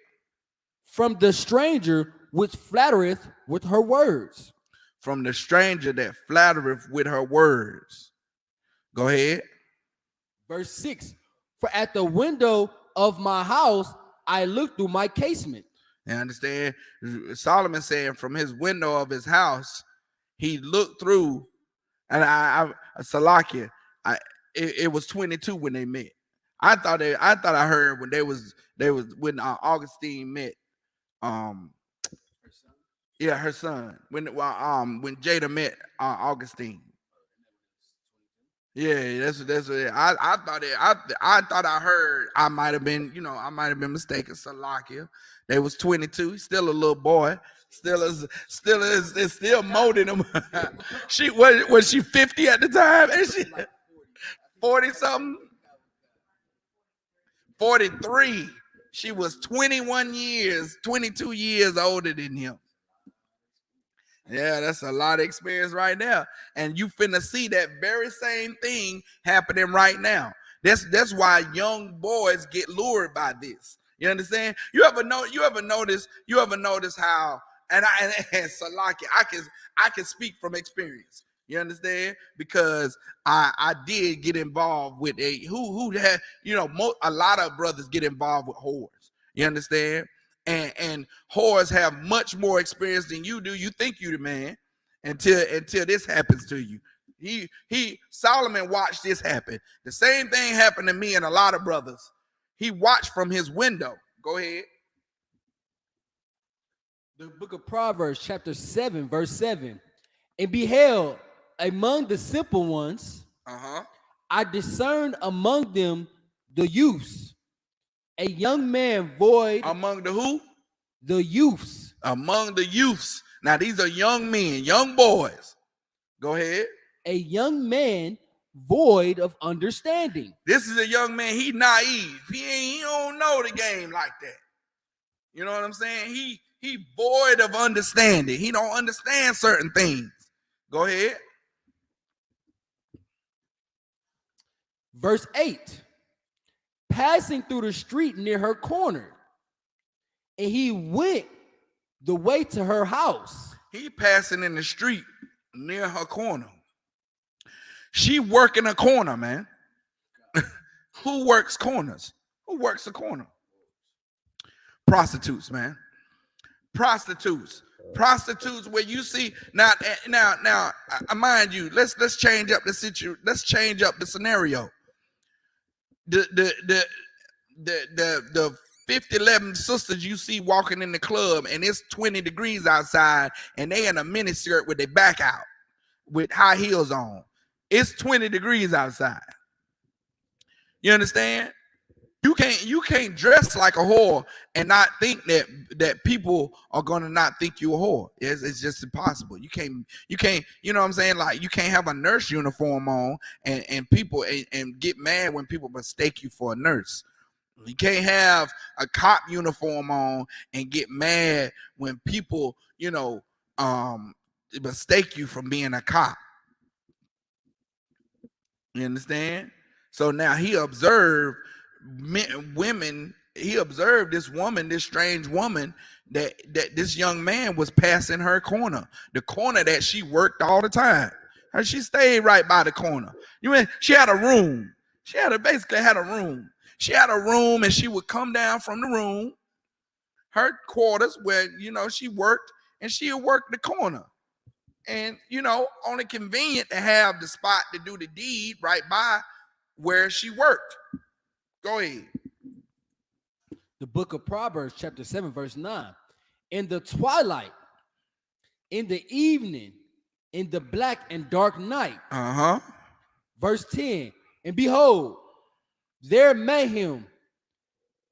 From the stranger which flattereth with her words. From the stranger that flattereth with her words. Go ahead. Verse 6. For at the window of my house I looked through my casement. You understand? Solomon saying from his window of his house, he looked through, and Salakia, it was 22 when they met. I thought I heard when when Augustine met her son. When Jada met Augustine. Yeah, that's what I thought I heard. I might have been mistaken. Salakia. They was 22. He's still a little boy. Still molding him. She was she 50 at the time? Is she 40 something? 43. She was 22 years older than him. Yeah, that's a lot of experience right there. And you finna see that very same thing happening right now. That's why young boys get lured by this. You understand? You ever notice how, and Salaki, I can speak from experience. You understand? Because I did get involved with who had, a lot of brothers get involved with whores. You understand? And whores have much more experience than you do. You think you the man until this happens to you. Solomon watched this happen. The same thing happened to me and a lot of brothers. He watched from his window. Go ahead. The book of Proverbs, chapter 7, verse 7. And beheld among the simple ones, I discerned among them the youths, a young man void. Among the who? The youths. Among the youths. Now these are young men, young boys. Go ahead. A young man void of understanding. This is a young man. He naive. He don't know the game like that. You know what I'm saying? He void of understanding. He don't understand certain things. Go ahead. Verse 8. passing through the street near her corner, and he went the way to her house. He passing in the street near her corner. She working a corner, man. Who works corners? Who works a corner? Prostitutes, man. Prostitutes where you see now, mind you, let's change up the situation. Let's change up the scenario. The 50-11 sisters you see walking in the club, and it's 20 degrees outside, and they in a mini skirt with their back out, with high heels on. It's 20 degrees outside. You understand? You can't dress like a whore and not think that people are gonna not think you a whore. It's just impossible. You can't, you know what I'm saying? Like, you can't have a nurse uniform on and people and get mad when people mistake you for a nurse. You can't have a cop uniform on and get mad when people, mistake you from being a cop. You understand? So now he observed women. He observed this woman, this strange woman, that this young man was passing her corner, the corner that she worked all the time. And she stayed right by the corner. She had a room. She basically had a room. She had a room, and she would come down from the room, her quarters where she worked, and she would work the corner. And only convenient to have the spot to do the deed right by where she worked. Go ahead. The book of Proverbs, chapter 7, verse 9. In the twilight, in the evening, in the black and dark night. Verse 10. And behold, there met him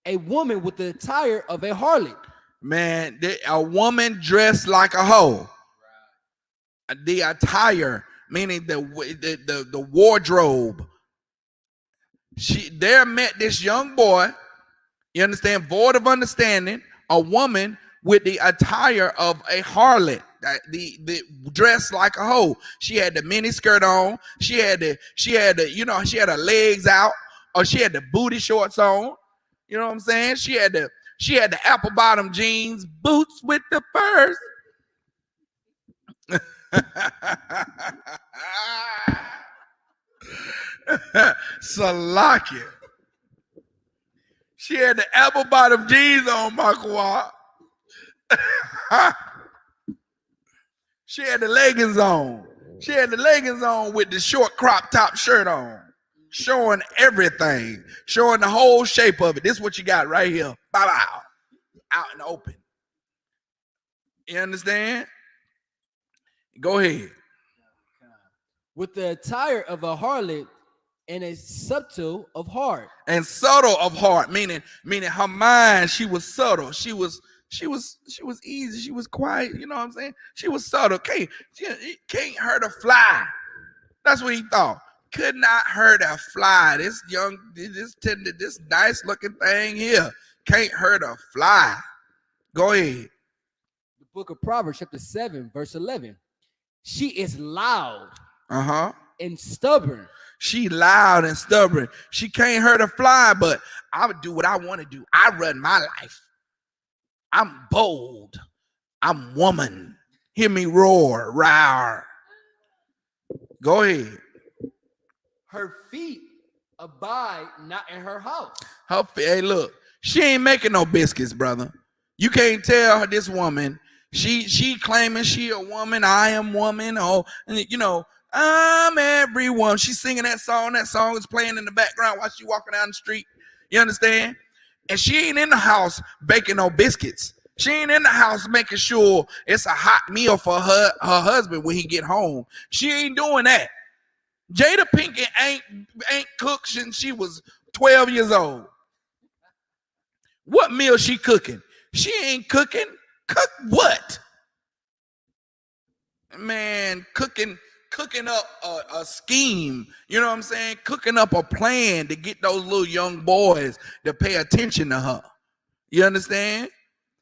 a woman with the attire of a harlot. Man, a woman dressed like a hoe. The attire, meaning the wardrobe. There met this young boy, you understand, void of understanding, a woman with the attire of a harlot, the dress like a hoe. She had the mini skirt on, she had her legs out, or she had the booty shorts on. You know what I'm saying? She had the apple bottom jeans, boots with the furs. Salakia. She had the apple bottom jeans on, Makwa. She had the leggings on. She had the leggings on with the short crop top shirt on, showing everything, showing the whole shape of it. This is what you got right here. Bow, out in the open. You understand? Go ahead. With the attire of a harlot and a subtle of heart. And subtle of heart, meaning her mind, she was subtle. She was easy. She was quiet. You know what I'm saying? She was subtle. Can't hurt a fly. That's what he thought. Could not hurt a fly. This tender, this nice looking thing here can't hurt a fly. Go ahead. The book of Proverbs, chapter 7, verse 11. She is loud and stubborn. She loud and stubborn. She can't hurt a fly, but I would do what I want to do. I run my life. I'm bold. I'm woman. Hear me roar, roar. Go ahead. Her feet abide not in her house. Hey, look, she ain't making no biscuits, brother. You can't tell her this woman. She claiming she a woman. I am woman. Oh, I'm everyone. She's singing that song. That song is playing in the background while she walking down the street. You understand? And she ain't in the house baking no biscuits. She ain't in the house making sure it's a hot meal for her husband when he get home. She ain't doing that. Jada Pinkett ain't cooked since she was 12 years old. What meal she cooking? She ain't cooking. Cook what? Man, cooking up a scheme. You know what I'm saying? Cooking up a plan to get those little young boys to pay attention to her. You understand?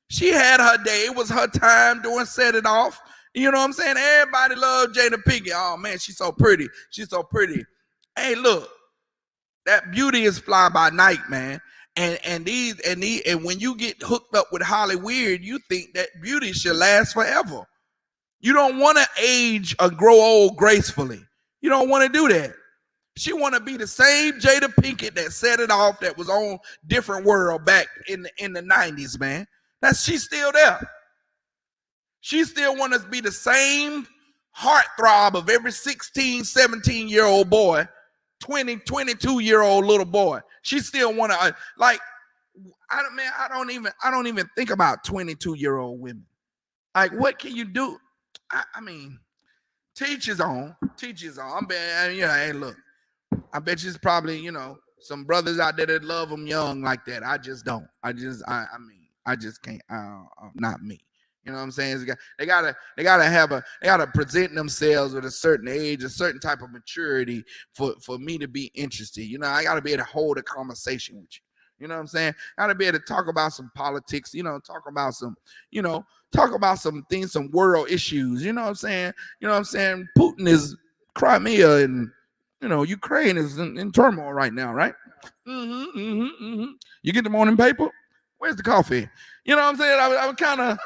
She had her day. It was her time doing Set It Off. You know what I'm saying? Everybody loved Jada Pinkett. Oh man, she's so pretty. She's so pretty. Hey, look. That beauty is fly by night, man. And when you get hooked up with Holly Weird, you think that beauty should last forever. You don't want to age or grow old gracefully. You don't want to do that. She want to be the same Jada Pinkett that set it off, that was on Different World back in the 90s, man. She's still there. She still want to be the same heartthrob of every 16, 17-year-old boy, 20, 22-year-old little boy. She still want to I don't even think about 22-year-old women. Like, what can you do? I mean, teach his own. Hey, look, I bet you's probably, some brothers out there that love them young like that. I just don't. I just can't. Not me. You know what I'm saying? They gotta present themselves with a certain age, a certain type of maturity for me to be interested. I gotta be able to hold a conversation with you. You know what I'm saying? Gotta be able to talk about some politics. Talk about some things, some world issues. You know what I'm saying? Putin is Crimea, and Ukraine is in turmoil right now, right? You get the morning paper? Where's the coffee? You know what I'm saying? I was kind of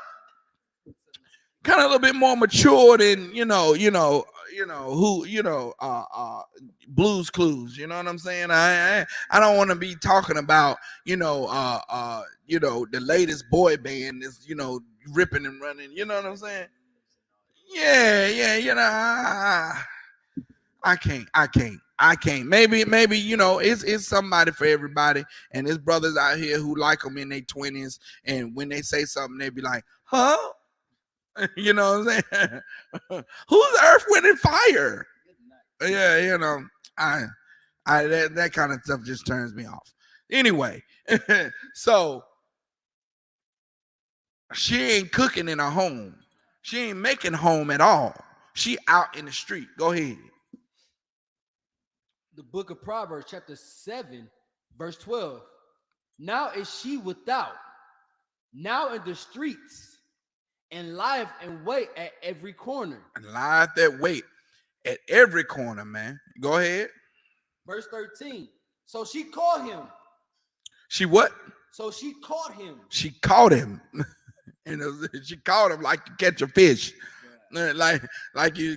a little bit more mature than Blue's Clues. You know what I'm saying? I don't want to be talking about the latest boy band is ripping and running. You know what I'm saying? Yeah. I can't. Maybe it's somebody for everybody, and there's brothers out here who like them in their 20s, and when they say something, they be like, huh? You know what I'm saying? Who's Earth, Wind, and Fire? Yeah, that kind of stuff just turns me off. Anyway, so she ain't cooking in her home. She ain't making home at all. She out in the street. Go ahead. The book of Proverbs, chapter 7, verse 12. Now is she without, now in the streets, and lieth in wait at every corner. And lieth that wait at every corner, man. Go ahead. Verse 13. So she caught him. She what? So she caught him. She caught him. She caught him like you catch a fish. Yeah. Like you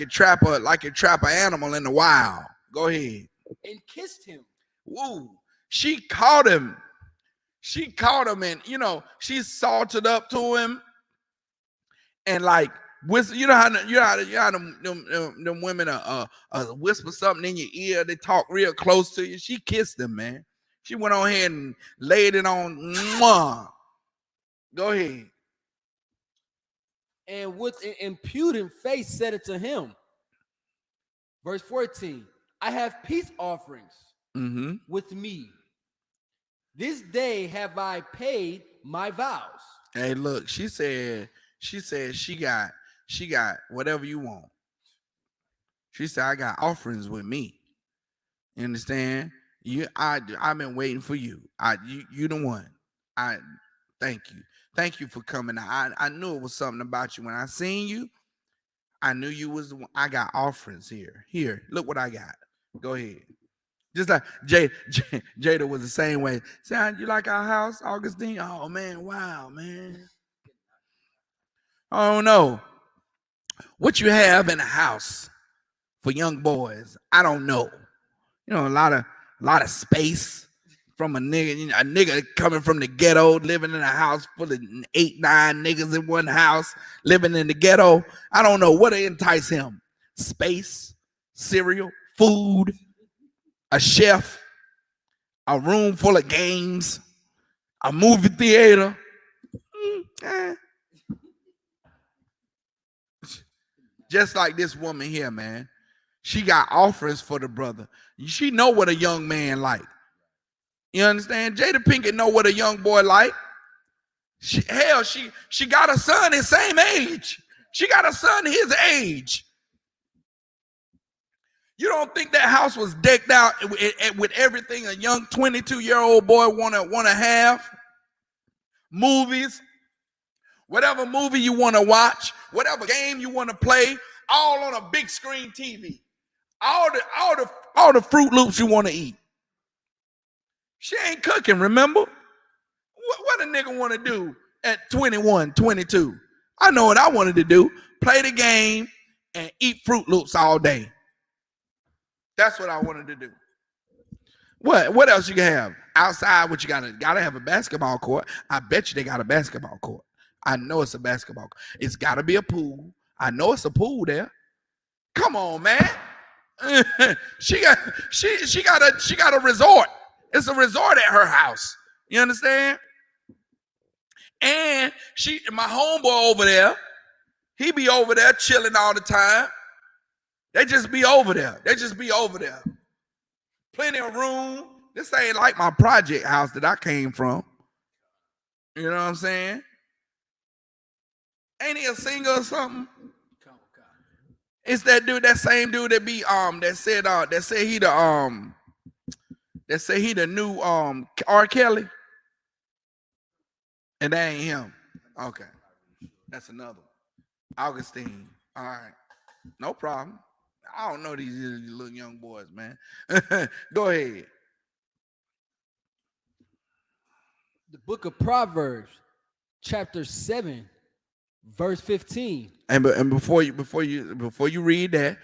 trap an animal in the wild. Go ahead. And kissed him. Woo. She caught him. She caught him, and she salted up to him, and like whisper. You know how them women whisper something in your ear. They talk real close to you. She kissed him, man. She went on ahead and laid it on. Mwah. Go ahead. And with an impudent face said it to him. Verse 14. I have peace offerings with me. This day have I paid my vows. Hey, look, she said she got whatever you want. She said, I got offerings with me. You understand? I've been waiting for you. You the one. Thank you. Thank you for coming. I knew it was something about you. When I seen you, I knew you was the one. I got offerings here. Here, look what I got. Go ahead. Just like Jada was the same way. Sound, you like our house, Augustine? Oh, man, wow, man. I don't know what you have in the house for young boys. I don't know. A lot of space from a nigga coming from the ghetto, living in a house full of 8, 9 niggas in one house, living in the ghetto. I don't know what'll entice him. Space, cereal, food, a chef, a room full of games, a movie theater. Just like this woman here, man. She got offerings for the brother. She know what a young man like. You understand? Jada Pinkett know what a young boy like. She got a son his same age. She got a son his age. You don't think that house was decked out with everything a young 22-year-old boy wanna have? Movies, whatever movie you want to watch, whatever game you want to play, all on a big screen TV. All all the Fruit Loops you want to eat. She ain't cooking, remember? What a nigga want to do at 21, 22? I know what I wanted to do. Play the game and eat Fruit Loops all day. That's what I wanted to do. What else you can have? Outside, what you gotta have a basketball court. I bet you they got a basketball court. I know it's a basketball court. It's gotta be a pool. I know it's a pool there. Come on, man. she got a resort. It's a resort at her house. You understand? And my homeboy over there, he be over there chilling all the time. They just be over there. Plenty of room. This ain't like my project house that I came from. You know what I'm saying? Ain't he a singer or something? It's that dude, that same dude that be that said he the new R. Kelly. And that ain't him. Okay. That's another one. Augustine. All right. No problem. I don't know these little young boys, man. Go ahead. The book of Proverbs, chapter 7, verse 15. And before you read that,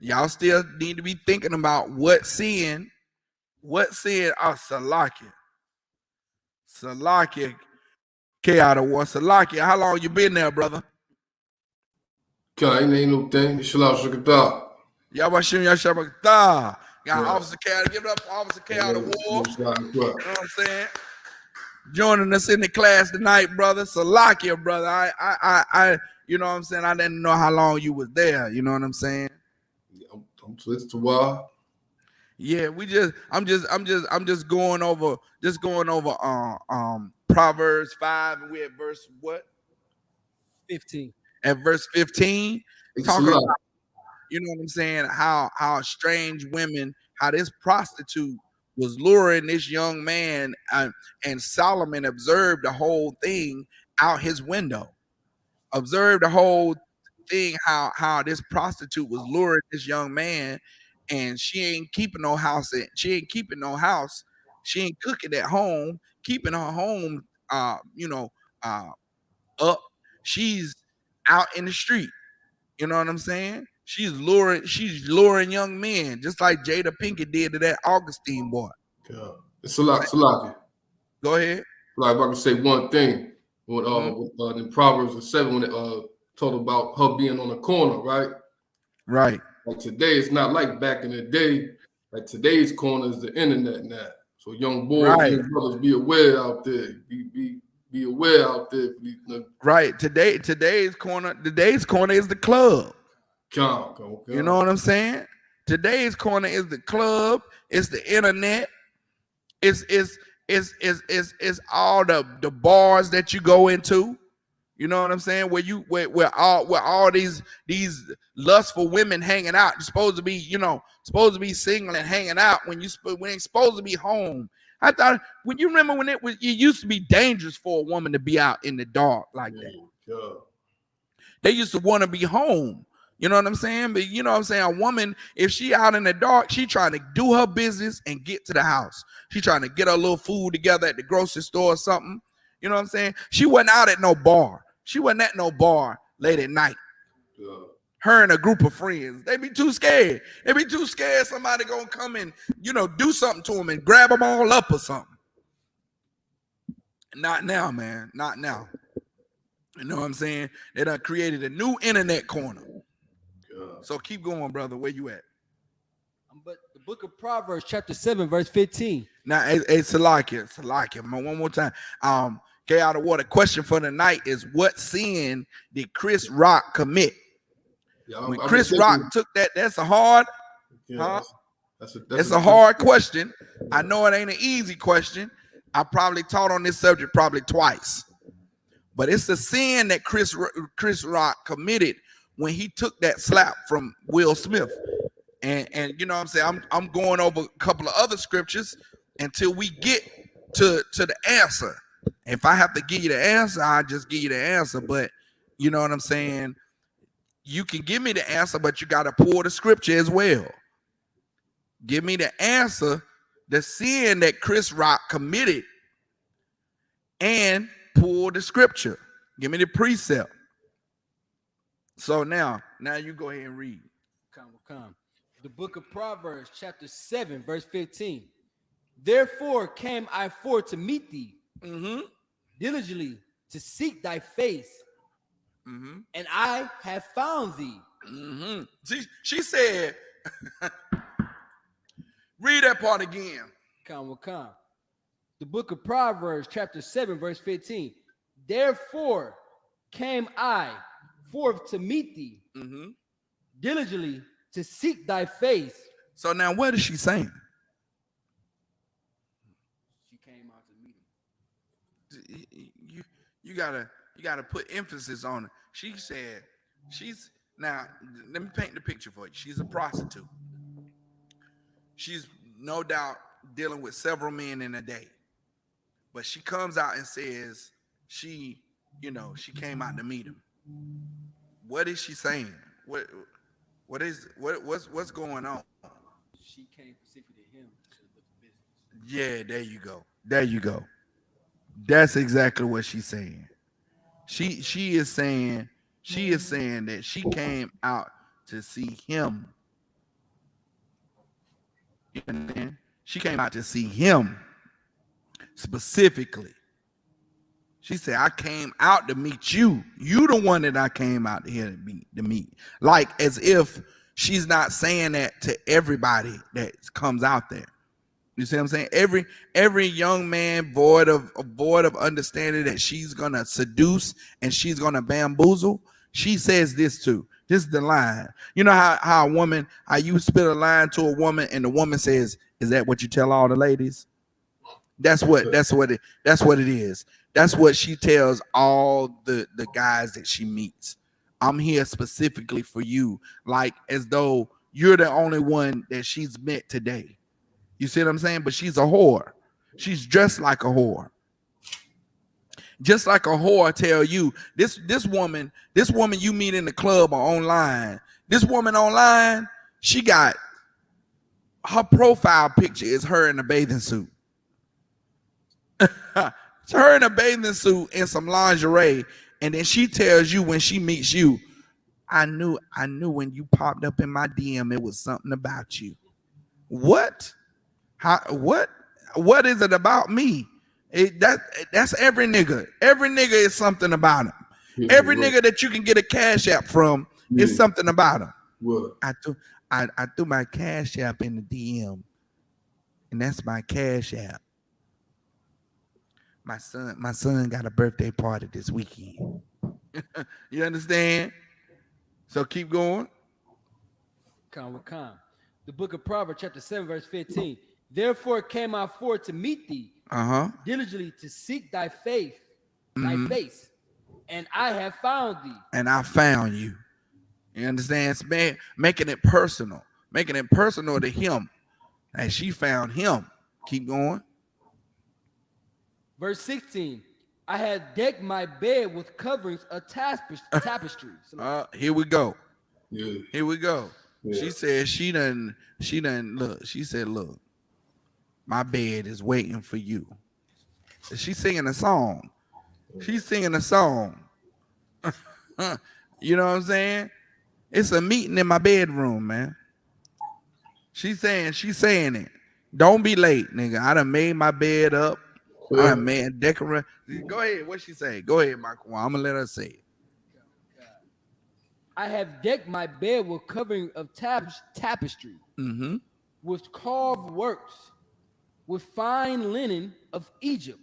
y'all still need to be thinking about what sin. Salakia. K out of war. Salakia, how long you been there, brother? God, ain't no thing. Shalom Shukata. Yabashim Yashabakta. Got Officer K. Give it up for Officer K out of war. You know what I'm saying? Joining us in the class tonight, brother. Salakia, brother. I you know what I'm saying? I didn't know how long you was there. You know what I'm saying? I'm twist to wild. Yeah, I'm just going over Proverbs 5, and we're at verse what? 15. At verse 15, talking about, you know what I'm saying, how strange women, how this prostitute was luring this young man, and Solomon observed the whole thing out his window. Observed the whole thing, how this prostitute was luring this young man, and she ain't keeping no house. She ain't keeping no house. She ain't cooking at home, keeping her home, up. She's out in the street. You know what I'm saying? She's luring young men, just like Jada Pinkett did to that Augustine boy. Yeah. It's a lot. Go ahead. Like, if I can say one thing, when in Proverbs 7, when it talked about her being on the corner, right? Right. Like today, it's not like back in the day. Like today's corner is the internet now. So young boys, young brothers, be aware out there. Be aware out there. Right. Today's corner is the club. You know what I'm saying? Today's corner is the club. It's the internet. It's all the bars that you go into. You know what I'm saying? Where all these lustful women hanging out. You're supposed to be single and hanging out when ain't supposed to be home. I thought when you remember when it used to be dangerous for a woman to be out in the dark like that. Yeah. They used to want to be home. You know what I'm saying? But you know what I'm saying? A woman, if she out in the dark, she trying to do her business and get to the house. She trying to get her little food together at the grocery store or something. You know what I'm saying? She wasn't out at no bar. She wasn't at no bar late at night. Yeah. Her and a group of friends. They be too scared. They be too scared somebody gonna come and, do something to them and grab them all up or something. Not now, man. Not now. You know what I'm saying? They done created a new internet corner. So keep going, brother. Where you at? But the book of Proverbs, chapter 7, verse 15. Now, hey, Salakia, one more time. Get out of water. Question for the night is, what sin did Chris Rock commit? When Chris Rock took that's a hard, that's a hard question. I know it ain't an easy question. I probably taught on this subject probably twice, but it's the sin that Chris Rock committed when he took that slap from Will Smith. And you know what I'm saying? I'm going over a couple of other scriptures until we get to the answer. If I have to give you the answer, I'll just give you the answer. But you know what I'm saying? You can give me the answer, but you got to pull the scripture as well. Give me the answer, the sin that Chris Rock committed, and pull the scripture. Give me the precept. So now you go ahead and read. Come. The book of Proverbs, chapter 7, verse 15. Therefore came I forth to meet thee, diligently to seek thy face, and I have found thee. She said, read that part again. Come. The book of Proverbs, chapter 7, verse 15. Therefore came I forth to meet thee, diligently to seek thy face. So now what is she saying? She came out to meet him. You gotta put emphasis on it. She said she's now. Let me paint the picture for you. She's a prostitute. She's no doubt dealing with several men in a day, but she comes out and says she came out to meet him. What is she saying? What's going on? She came specifically to him to look for business. Yeah, there you go. That's exactly what she's saying. She is saying that she came out to see him. And she came out to see him specifically. She said, I came out to meet you. You the one that I came out here to meet. Like as if she's not saying that to everybody that comes out there. You see what I'm saying? Every young man void of understanding that she's gonna seduce and she's gonna bamboozle. She says this too. This is the line. You know how a woman, how you spit a line to a woman and the woman says, "Is that what you tell all the ladies?" That's what it is. That's what she tells all the guys that she meets. I'm here specifically for you, like as though you're the only one that she's met today. You see what I'm saying? But she's a whore. She's dressed like a whore. Just like a whore tell you, this woman you meet in the club or online, this woman online, she got her profile picture is her in a bathing suit. It's her in a bathing suit and some lingerie, and then she tells you when she meets you, I knew when you popped up in my DM, it was something about you. What? What is it about me? That's every nigga. Every nigga is something about him. Yeah, every nigga that you can get a cash app from is something about him. What? I threw my cash app in the DM, and that's my cash app. My son got a birthday party this weekend. You understand? So keep going. Come. The book of Proverbs, chapter 7, verse 15. Therefore came I forth to meet thee, diligently to seek thy face, and I have found thee. And I found you. You understand? It's man making it personal to him, and she found him. Keep going. Verse 16. I had decked my bed with coverings of tapestry. Here we go. Yeah. Here we go. Yeah. She said she done look. She said, look, my bed is waiting for you. She's singing a song. You know what I'm saying? It's a meeting in my bedroom, man. She's saying it. Don't be late, nigga. I done made my bed up. I done made decorate. Go ahead. What she say? Go ahead, Michael. I'm gonna let her say it. I have decked my bed with covering of tapestry, with carved works, with fine linen of Egypt.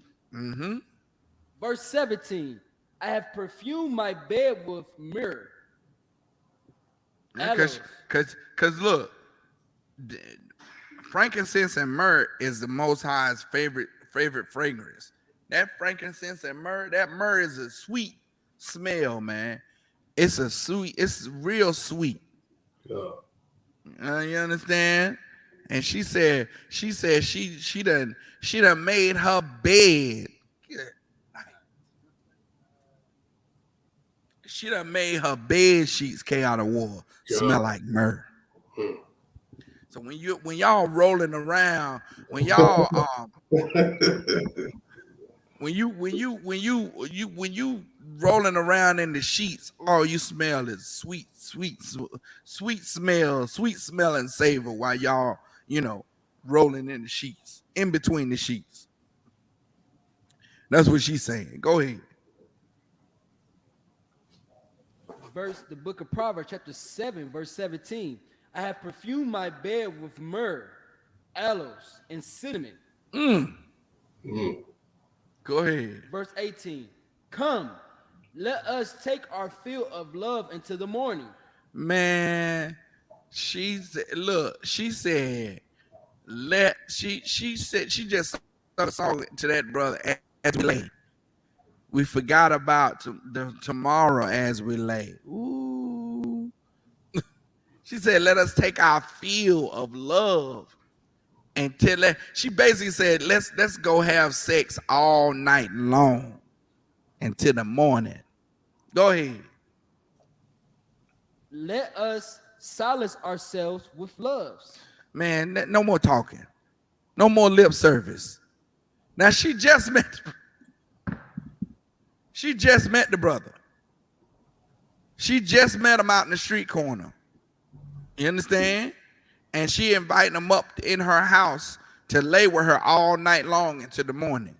Verse 17. I have perfumed my bed with myrrh. Because look, frankincense and myrrh is the Most High's favorite fragrance. That frankincense and myrrh, that myrrh is a sweet smell, man. It's real sweet. Yeah. You understand? And she said she done made her bed. She done made her bed sheets, K out of war, smell like myrrh. So when y'all rolling around, when y'all when you rolling around in the sheets, all you smell is sweet smell, sweet smelling savor while y'all, rolling in the sheets, in between the sheets. That's what she's saying. Go ahead. The book of Proverbs, chapter 7, verse 17. I have perfumed my bed with myrrh, aloes, and cinnamon. Go ahead. Verse 18. Come, let us take our fill of love into the morning. Man, she said, she said, she said, she just sung a song to that brother as we lay. We forgot about the tomorrow as we lay. Ooh. She said, let us take our fill of love until she basically said, let's go have sex all night long until the morning. Go ahead. Let us solace ourselves with loves. Man, no more talking. No more lip service. Now she just met the brother. She just met him out in the street corner. You understand? And she inviting him up in her house to lay with her all night long until the morning.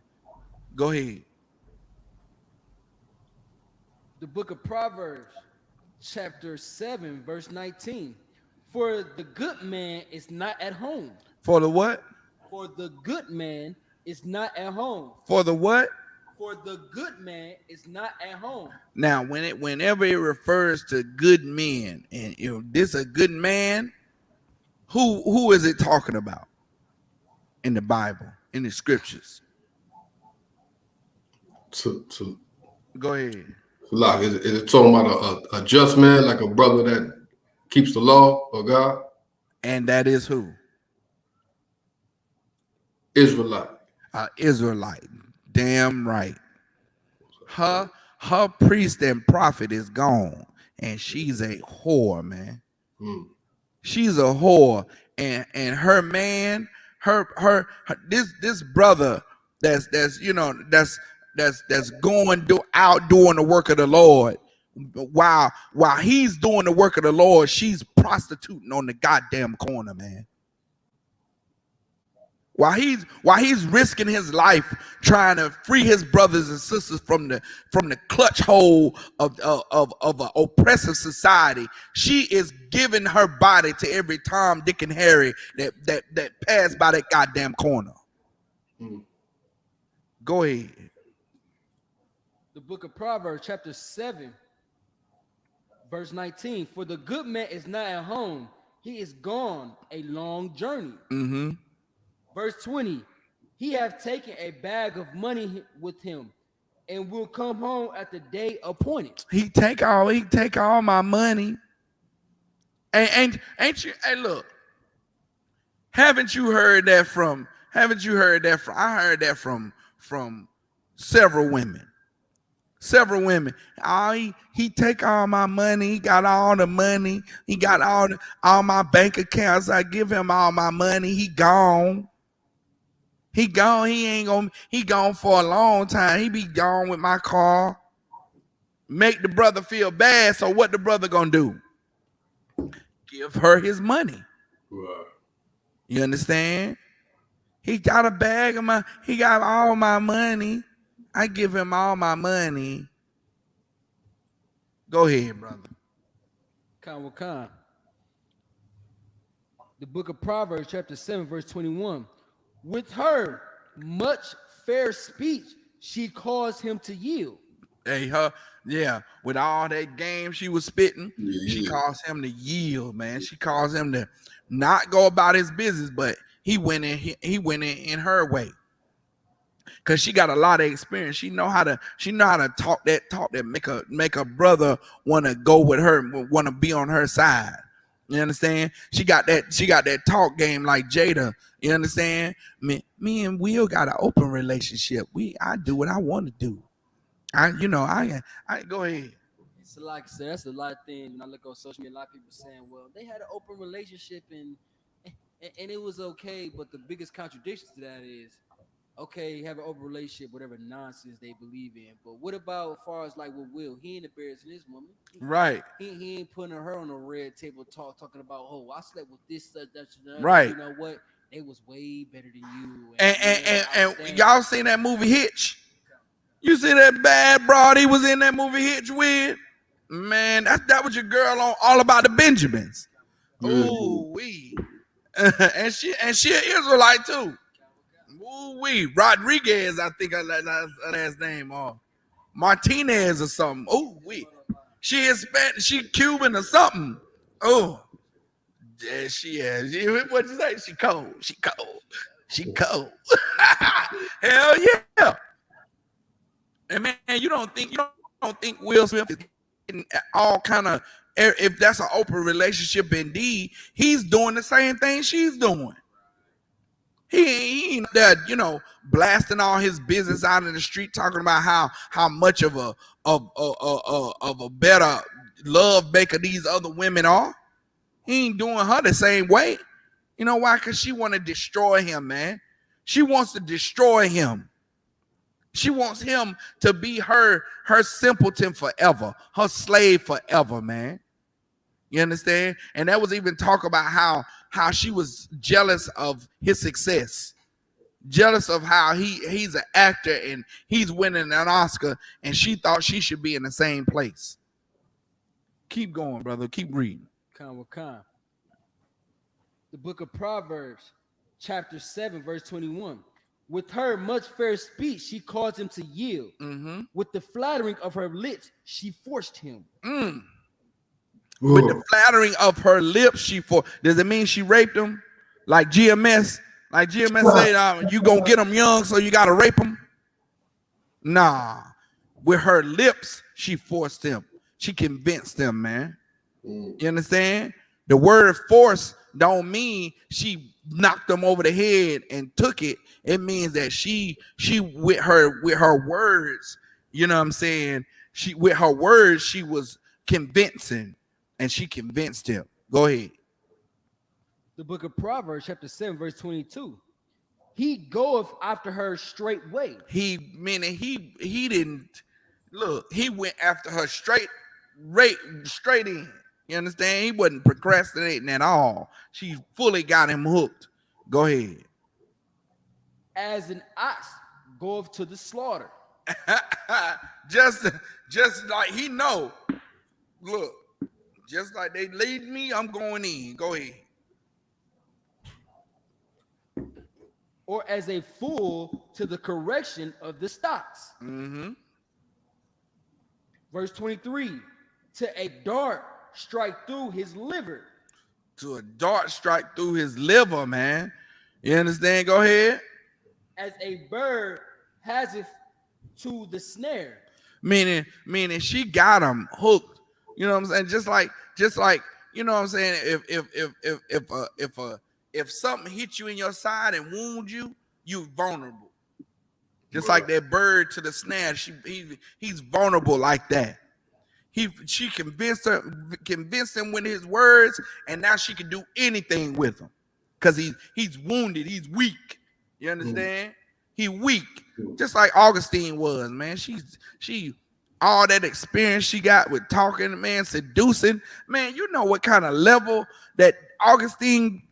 Go ahead. The book of Proverbs, chapter 7, verse 19. For the good man is not at home. For the what? For the good man is not at home. For the what? For the good man is not at home. Now, whenever it refers to good men, and this a good man, who is it talking about in the Bible, in the scriptures? Go ahead. Like, is it talking about a just man, like a brother that keeps the law of God? And that is who? Israelite. Israelite. Damn right. Her priest and prophet is gone, and she's a whore, man. She's a whore, and her man, her this brother that's going out doing the work of the Lord. While he's doing the work of the Lord, she's prostituting on the goddamn corner, man. While he's risking his life trying to free his brothers and sisters from the clutch hole of an oppressive society, she is giving her body to every Tom, Dick, and Harry that pass by that goddamn corner. Go ahead. The book of Proverbs, chapter 7, verse 19. For the good man is not at home; he is gone a long journey. Verse 20, he hath taken a bag of money with him and will come home at the day appointed. He take all my money. Ain't you, hey, look, haven't you heard that from, I heard that from several women. He take all my money. He got all the money. He got all my bank accounts. I give him all my money. He gone. He gone. He gone for a long time. He be gone with my car. Make the brother feel bad. So what the brother gonna do? Give her his money. Right. You understand? He got a bag of he got all my money. I give him all my money. Go ahead, brother. Khan. The book of Proverbs, chapter 7, verse 21. With her much fair speech, she caused him to yield. Hey, with all that game she was spitting, she caused him to yield, man. She caused him to not go about his business, but he went in her way. Cause she got a lot of experience. She know how to talk that make a brother want to go with her, want to be on her side. You understand? She got that talk game like Jada. You understand? Me and Will got an open relationship. I do what I want to do. I go ahead. So like I said, that's a lot of things. When I look on social media, a lot of people saying, well, they had an open relationship and and it was okay. But the biggest contradiction to that is, okay, have an open relationship, whatever nonsense they believe in. But what about as far as like with Will? He ain't embarrassing this woman. Right. He ain't putting her on a red table talking about, oh, I slept with this, that, Right. You know what? They was way better than you. And y'all seen that movie Hitch? You see that bad broad he was in that movie Hitch with? Man, that was your girl on All About the Benjamins. Ooh wee. and she an Israelite too. Ooh wee. Rodriguez, I think her last name, or Martinez or something. Ooh wee. She is Spanish, she Cuban or something. Oh. Yeah, she is. What'd you say? She cold. She cold. She cold. Hell yeah. And man, you don't think Will Smith is getting all kind of, if that's an open relationship indeed, he's doing the same thing she's doing. He ain't that, blasting all his business out in the street, talking about how much of a better love maker these other women are. He ain't doing her the same way. You know why? Because she want to destroy him, man. She wants to destroy him. She wants him to be her simpleton forever, her slave forever, man. You understand? And that was even talk about how she was jealous of his success, jealous of how he's an actor and he's winning an Oscar, and she thought she should be in the same place. Keep going, brother. Keep reading. The book of Proverbs, chapter 7, verse 21. With her much fair speech, she caused him to yield. Mm-hmm. With the flattering of her lips, she forced him. With the flattering of her lips, does it mean she raped him? Like GMS? Like GMS said, you gonna get him young, so you gotta rape him? Nah. With her lips, she forced him. She convinced him, man. You understand? The word force don't mean she knocked him over the head and took it. It means that she with her words, you know what I'm saying? With her words, she was convincing, and she convinced him. Go ahead. The book of Proverbs, chapter 7, verse 22. He goeth after her straightway. He didn't look, he went after her straight in. You understand? He wasn't procrastinating at all. She fully got him hooked. Go ahead. As an ox goeth to the slaughter. just like he know. Look, just like they lead me, I'm going in. Go ahead. Or as a fool to the correction of the stocks. Mm-hmm. Verse 23. To a dart strike through his liver. To a dart strike through his liver, man. You understand? Go ahead. As a bird has it to the snare. Meaning she got him hooked. You know what I'm saying? Just like, you know what I'm saying? If something hits you in your side and wounds you, you're vulnerable. Just like that bird to the snare, he's vulnerable like that. She convinced him with his words, and now she can do anything with him because he's wounded, he's weak. You understand? He weak, just like Augustine was, man. She all that experience she got with talking, man, seducing, man. You know what kind of level that Augustine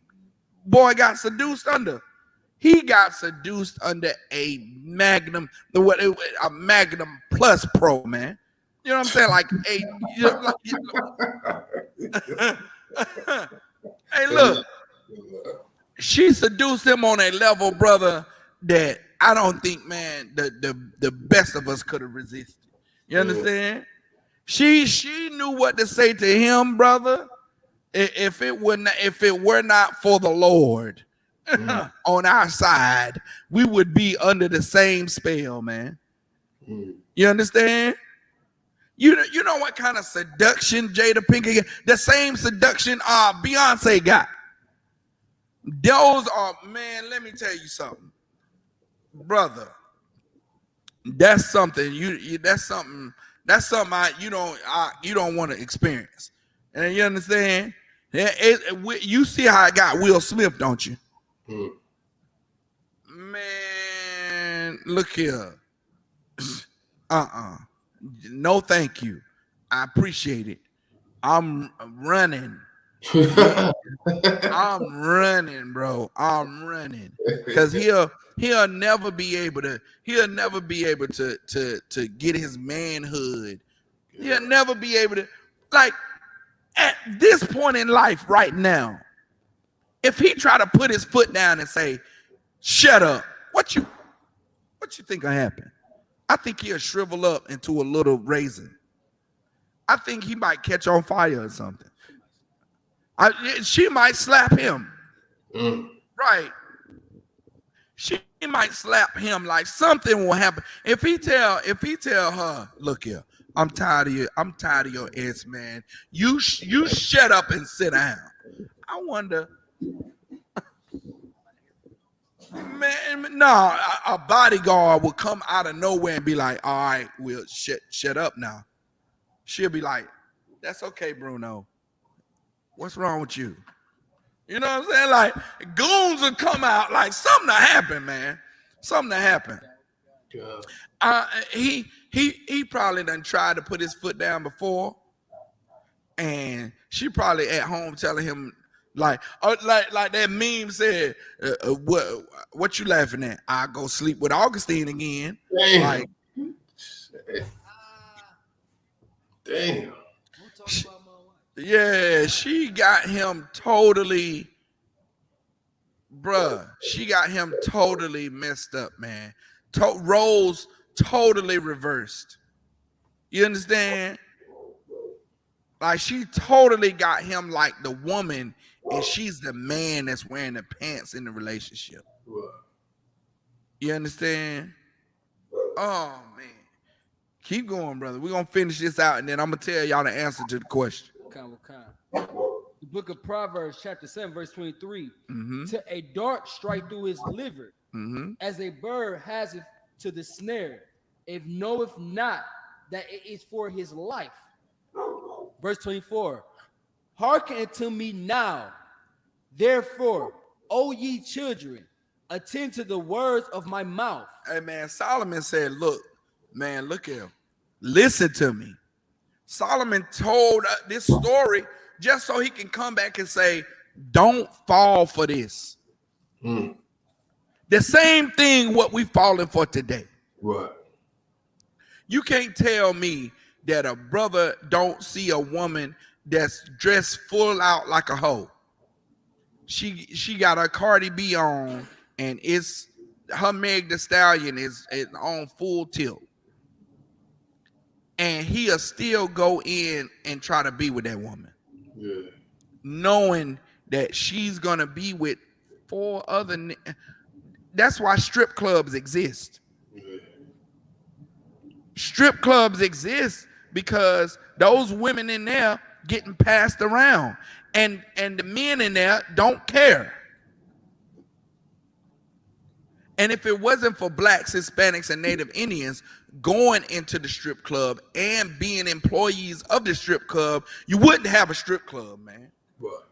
boy got seduced under? He got seduced under a Magnum Plus Pro, man. You know what I'm saying? Like, hey, look, she seduced him on a level, brother, that I don't think, man, the best of us could have resisted. You understand? She knew what to say to him, brother. If it were not for the Lord on our side, we would be under the same spell, man. You understand? You know what kind of seduction Jada Pinkett got? The same seduction Beyonce got. Those are, man, let me tell you something, brother. That's something you don't want to experience. And you understand? You see how I got Will Smith, don't you? Man, look here. No, thank you. I appreciate it. I'm running. I'm running, bro. I'm running. Because he'll never be able to get his manhood. He'll never be able to, like, at this point in life right now, if he try to put his foot down and say, shut up, what you think will happen? I think he'll shrivel up into a little raisin. I think he might catch on fire or something. She might slap him. Right. She might slap him, like something will happen. If he tell her, look here, I'm tired of your ass, man. You shut up and sit down. I wonder, man, no, a bodyguard will come out of nowhere and be like, all right, Will, shut up now. She'll be like, that's okay, Bruno. What's wrong with you? You know what I'm saying? Like, goons will come out, like something to happen, man. Something to happen. He probably done tried to put his foot down before, and she probably at home telling him like that meme said, what you laughing at? I go sleep with Augustine again. Damn. Like, damn. Yeah, she got him totally, bruh. She got him totally messed up, man. Roles totally reversed. You understand? Like, she totally got him like the woman, and she's the man that's wearing the pants in the relationship. You understand? Oh, man. Keep going, brother. We're going to finish this out, and then I'm going to tell y'all the answer to the question. The book of Proverbs, chapter 7, verse 23. To a dart strike through his liver, as a bird has it to the snare, if knoweth not that it is for his life. Verse 24. Hearken unto me now, therefore, O ye children, attend to the words of my mouth. Hey, man, Solomon said, look, man, look at him. Listen to me. Solomon told this story just so he can come back and say, don't fall for this. The same thing what we falling for today. What? You can't tell me that a brother don't see a woman that's dressed full out like a hoe. She got a Cardi B on, and it's her Meg Thee Stallion is on full tilt. And he'll still go in and try to be with that woman. Yeah. Knowing that she's gonna be with 4 other. That's why strip clubs exist. Yeah. Strip clubs exist because those women in there getting passed around, and the men in there don't care. And if it wasn't for blacks, Hispanics, and Native Indians going into the strip club and being employees of the strip club, you wouldn't have a strip club, man. What?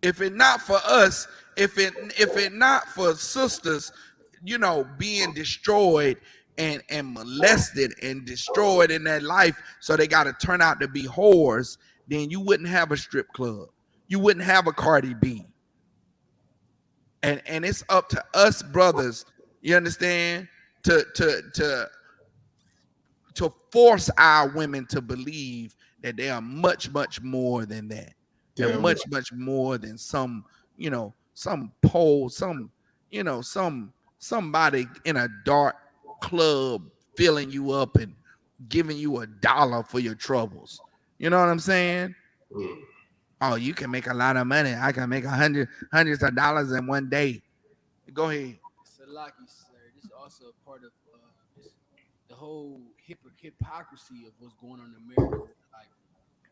If it not for us, if it not for sisters, you know, being destroyed and molested and destroyed in their life, so they got to turn out to be whores, then you wouldn't have a strip club. You wouldn't have a Cardi B. And it's up to us brothers, you understand, to force our women to believe that they are much, much more than that. They're much, much more than some, you know, some pole, some, you know, somebody in a dark club filling you up and giving you $1 for your troubles. You know what I'm saying? Oh, you can make a lot of money. I can make hundreds of dollars in one day. Go ahead. Salaki, sir. This is also a part of the whole hypocrisy of what's going on in America. Like,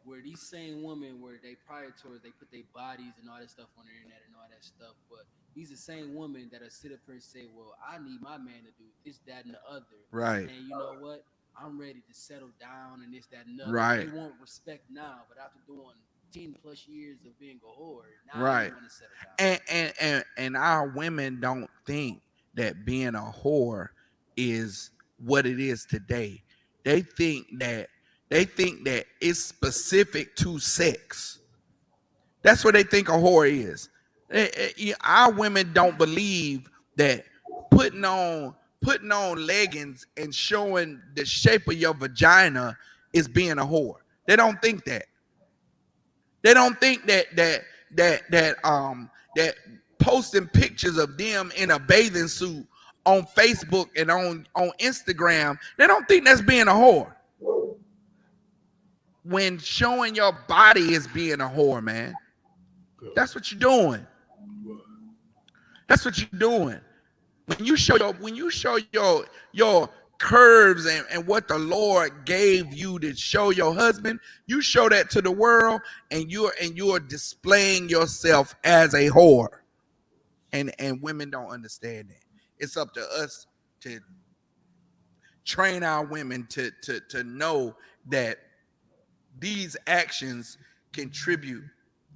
where these same women, where they prior towards, they put their bodies and all that stuff on the internet and all that stuff. But these are the same women that are sit up here and say, well, I need my man to do this, that, and the other. Right. And you know what? I'm ready to settle down and this, that, and the other. Right. They want respect now, but after doing 10+ years of being a whore. Now Right. you want to settle down. And our women don't think that being a whore is what it is today. They think that it's specific to sex. That's what they think a whore is. Our women don't believe that putting on leggings and showing the shape of your vagina is being a whore. They don't think that. They don't think that posting pictures of them in a bathing suit on Facebook and on Instagram, they don't think that's being a whore. When showing your body is being a whore, man. That's what you're doing. That's what you're doing. When you show your curves and what the Lord gave you to show your husband, you show that to the world, and you're displaying yourself as a whore. And women don't understand that. It's up to us to train our women to know that these actions contribute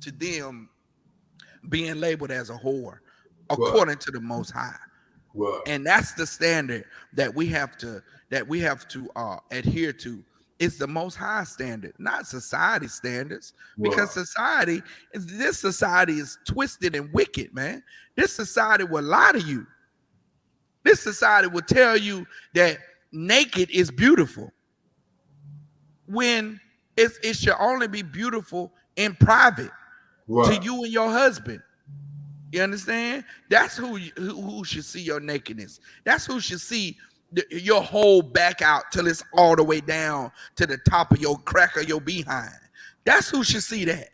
to them being labeled as a whore according to the Most High. And that's the standard that we have to adhere to. It's the Most High standard, not society standards, because this society is twisted and wicked, man. This society will lie to you. This society will tell you that naked is beautiful when it should only be beautiful in private to you and your husband. You understand? That's who should see your nakedness. That's who should see your whole back out till it's all the way down to the top of your crack of your behind. That's who should see that.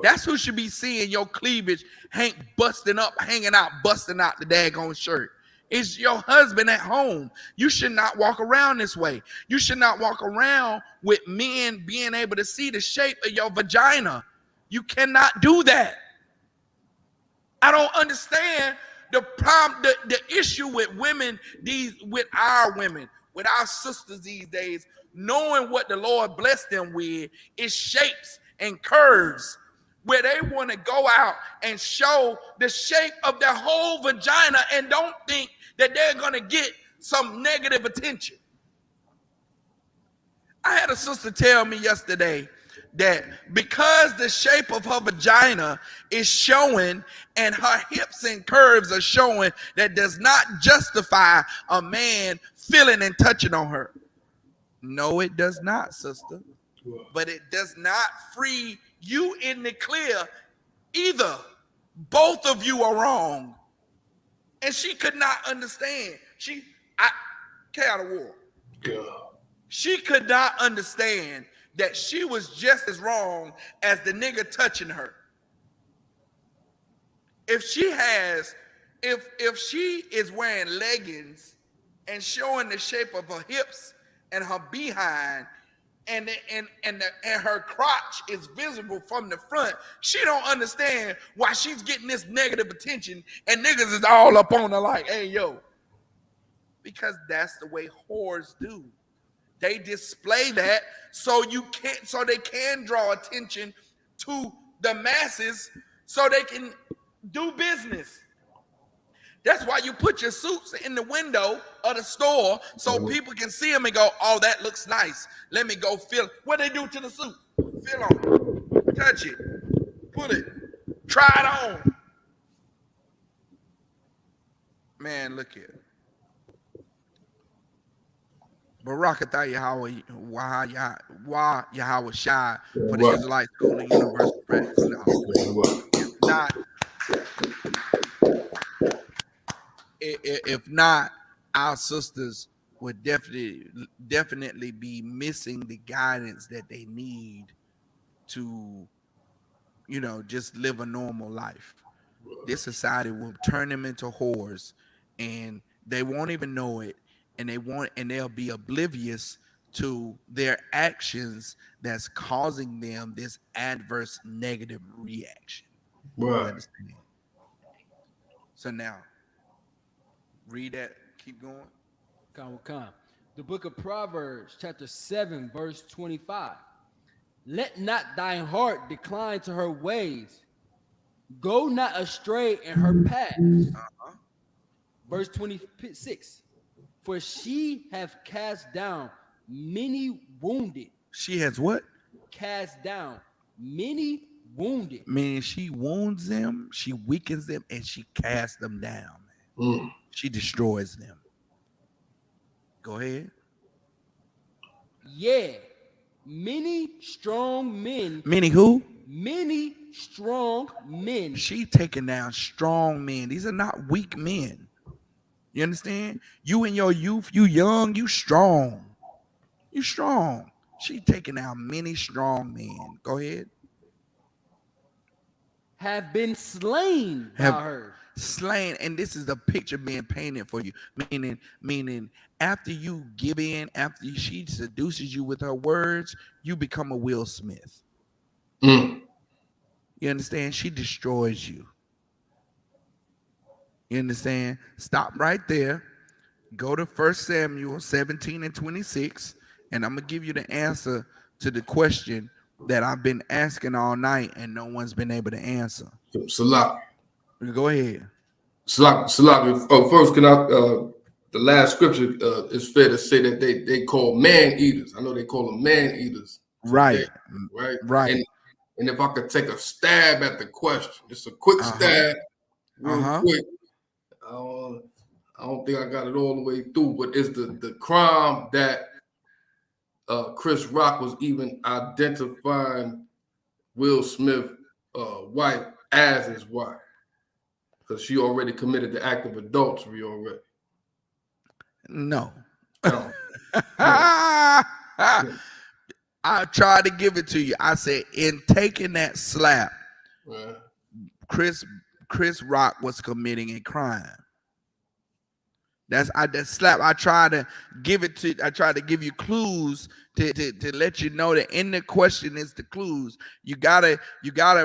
That's who should be seeing your cleavage hanging out the daggone shirt. It's your husband at home. You should not walk around this way. You should not walk around with men being able to see the shape of your vagina. You cannot do that. I don't understand the problem, the issue with women, with our sisters these days, knowing what the Lord blessed them with is shapes and curves, where they want to go out and show the shape of their whole vagina and don't think that they're going to get some negative attention. I had a sister tell me yesterday that because the shape of her vagina is showing and her hips and curves are showing, that does not justify a man feeling and touching on her. No, it does not, sister. But it does not free you in the clear either. Both of you are wrong. And she could not understand. Get out of war. She could not understand that she was just as wrong as the nigga touching her. If she is wearing leggings and showing the shape of her hips and her behind, and her crotch is visible from the front, she don't understand why she's getting this negative attention and niggas is all up on her like, hey, yo. Because that's the way whores do. They display that so they can draw attention to the masses so they can do business. That's why you put your suits in the window of the store so people can see them and go, oh, that looks nice. Let me go feel it. What they do to the suit? Feel on it. Touch it. Put it. Try it on. Man, look here. Barakatah Yahweh, why Yahweh Shai for the Israelite School and Universal Practice. If not, our sisters would definitely be missing the guidance that they need to, just live a normal life. This society will turn them into whores, and they won't even know it, and they'll be oblivious to their actions that's causing them this adverse negative reaction. Right. So now, read that. Keep going. The book of Proverbs, chapter 7, verse 25. Let not thine heart decline to her ways. Go not astray in her paths. Verse 26. For she hath cast down many wounded. She has what? Cast down many wounded. Meaning she wounds them, she weakens them, and she casts them down. She destroys them. Go ahead. Yeah, many strong men. Many who? Many strong men. She taking down strong men. These are not weak men. You understand? You in your youth, you young, you strong. You strong. She taking down many strong men. Go ahead. Have been slain by her. Slain, and this is the picture being painted for you. Meaning, after you give in, after she seduces you with her words, you become a Will Smith. You understand? She destroys you. You understand? Stop right there. Go to 1 Samuel 17 and 26, and I'm gonna give you the answer to the question that I've been asking all night, and no one's been able to answer. Salah. Go ahead. Salah. First, can I? The last scripture is fair to say that they call man eaters. I know they call them man eaters. Right. Right. And if I could take a stab at the question, just a quick stab, real quick. I don't think I got it all the way through, but it's the crime that Chris Rock was even identifying Will Smith wife as his wife, because she already committed the act of adultery already. No. I tried to give it to you. I said, in taking that slap, Chris Rock was committing a crime. That slap. I tried to give you clues to let you know that in the question is the clues. You gotta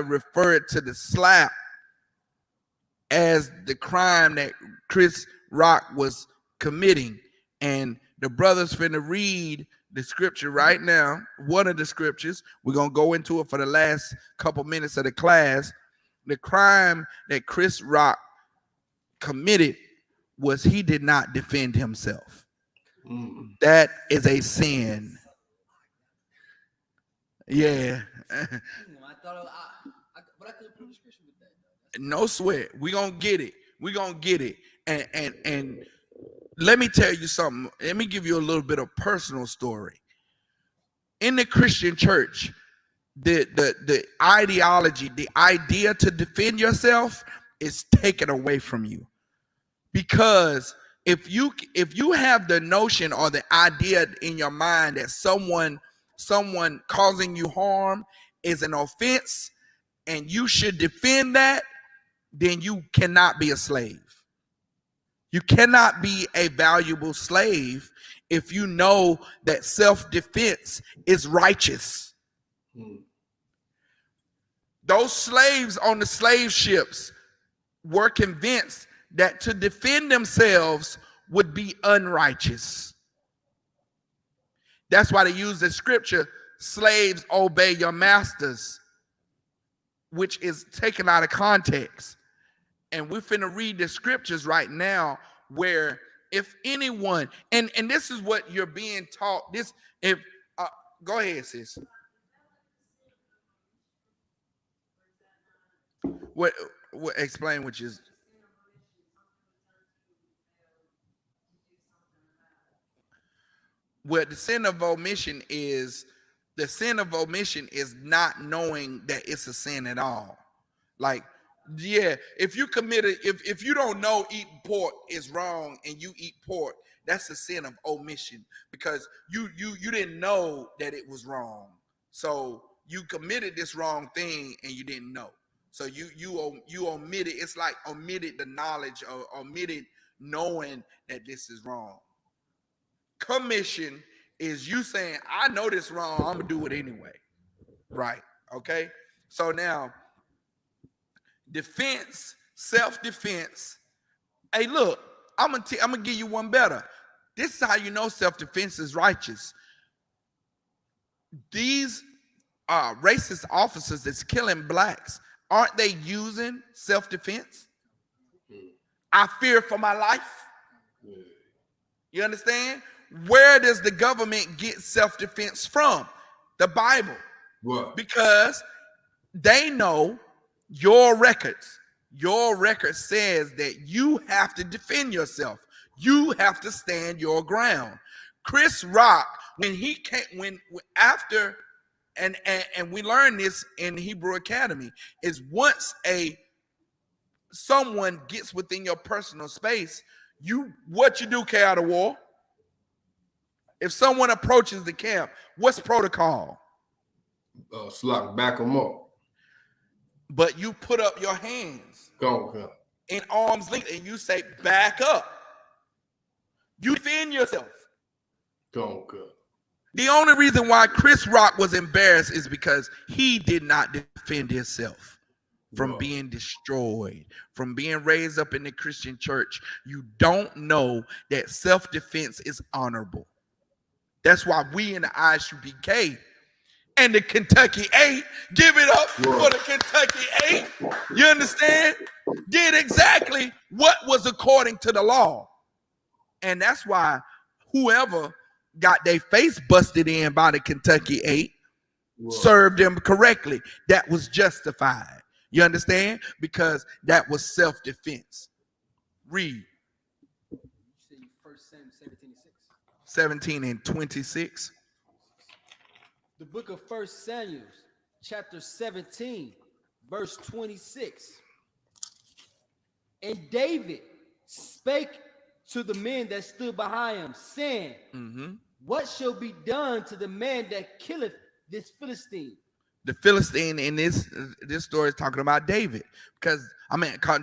refer it to the slap as the crime that Chris Rock was committing. And the brothers finna read the scripture right now. One of the scriptures. We're gonna go into it for the last couple minutes of the class. The crime that Chris Rock committed was he did not defend himself. That is a sin. Yeah. No sweat. We're gonna get it. And let me tell you something. Let me give you a little bit of personal story. In the Christian church, the ideology, the idea to defend yourself is taken away from you. Because if you have the notion or the idea in your mind that someone causing you harm is an offense and you should defend that, then you cannot be a slave. You cannot be a valuable slave if you know that self-defense is righteous. Those slaves on the slave ships were convinced that to defend themselves would be unrighteous. That's why they use the scripture, slaves obey your masters, which is taken out of context. And we're finna read the scriptures right now where if anyone, and this is what you're being taught, go ahead, sis. What explain which is what the sin of omission is. The sin of omission is not knowing that it's a sin at all. Like, yeah, if you if you don't know eating pork is wrong and you eat pork, that's a sin of omission because you didn't know that it was wrong. So you committed this wrong thing and you didn't know. So you omitted. It's like omitted the knowledge or omitted knowing that this is wrong. Commission is you saying, I know this wrong, I'm gonna do it anyway. Right. Okay. So now defense, self-defense. Hey, look, I'm gonna give you one better. This is how you know self-defense is righteous. These racist officers that's killing blacks, aren't they using self-defense? I fear for my life. You understand? Where does the government get self-defense from? The Bible. What? Because they know your records. Your record says that you have to defend yourself. You have to stand your ground. Chris Rock, when he came, after, and we learned this in Hebrew Academy, is once someone gets within your personal space, what you do, carry out a war. If someone approaches the camp, what's protocol? Slack, back them up. But you put up your hands in arm's length and you say, back up. You defend yourself. The only reason why Chris Rock was embarrassed is because he did not defend himself from being destroyed, from being raised up in the Christian church. You don't know that self-defense is honorable. That's why we in the Isupk and the Kentucky 8, give it up for the Kentucky 8, you understand, did exactly what was according to the law. And that's why whoever got their face busted in by the Kentucky 8 served them correctly. That was justified. You understand? Because that was self-defense. Read. 17 and 26. The book of 1 Samuel, chapter 17, verse 26. And David spake to the men that stood behind him, saying, what shall be done to the man that killeth this Philistine? The Philistine in this story is talking about David, because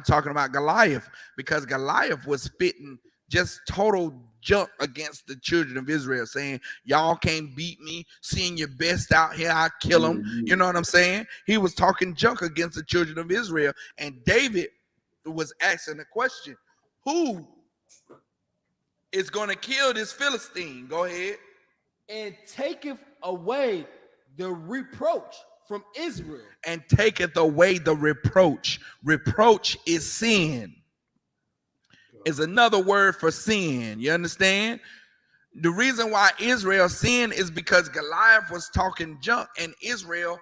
talking about Goliath, because Goliath was spitting just total junk against the children of Israel, saying, y'all can't beat me, seeing your best out here, I kill them. You know what I'm saying? He was talking junk against the children of Israel, and David was asking the question, who is going to kill this Philistine? Go ahead. And taketh away the reproach from Israel. And taketh away the reproach. Reproach is sin. Is another word for sin. You understand? The reason why Israel sinned is because Goliath was talking junk, and Israel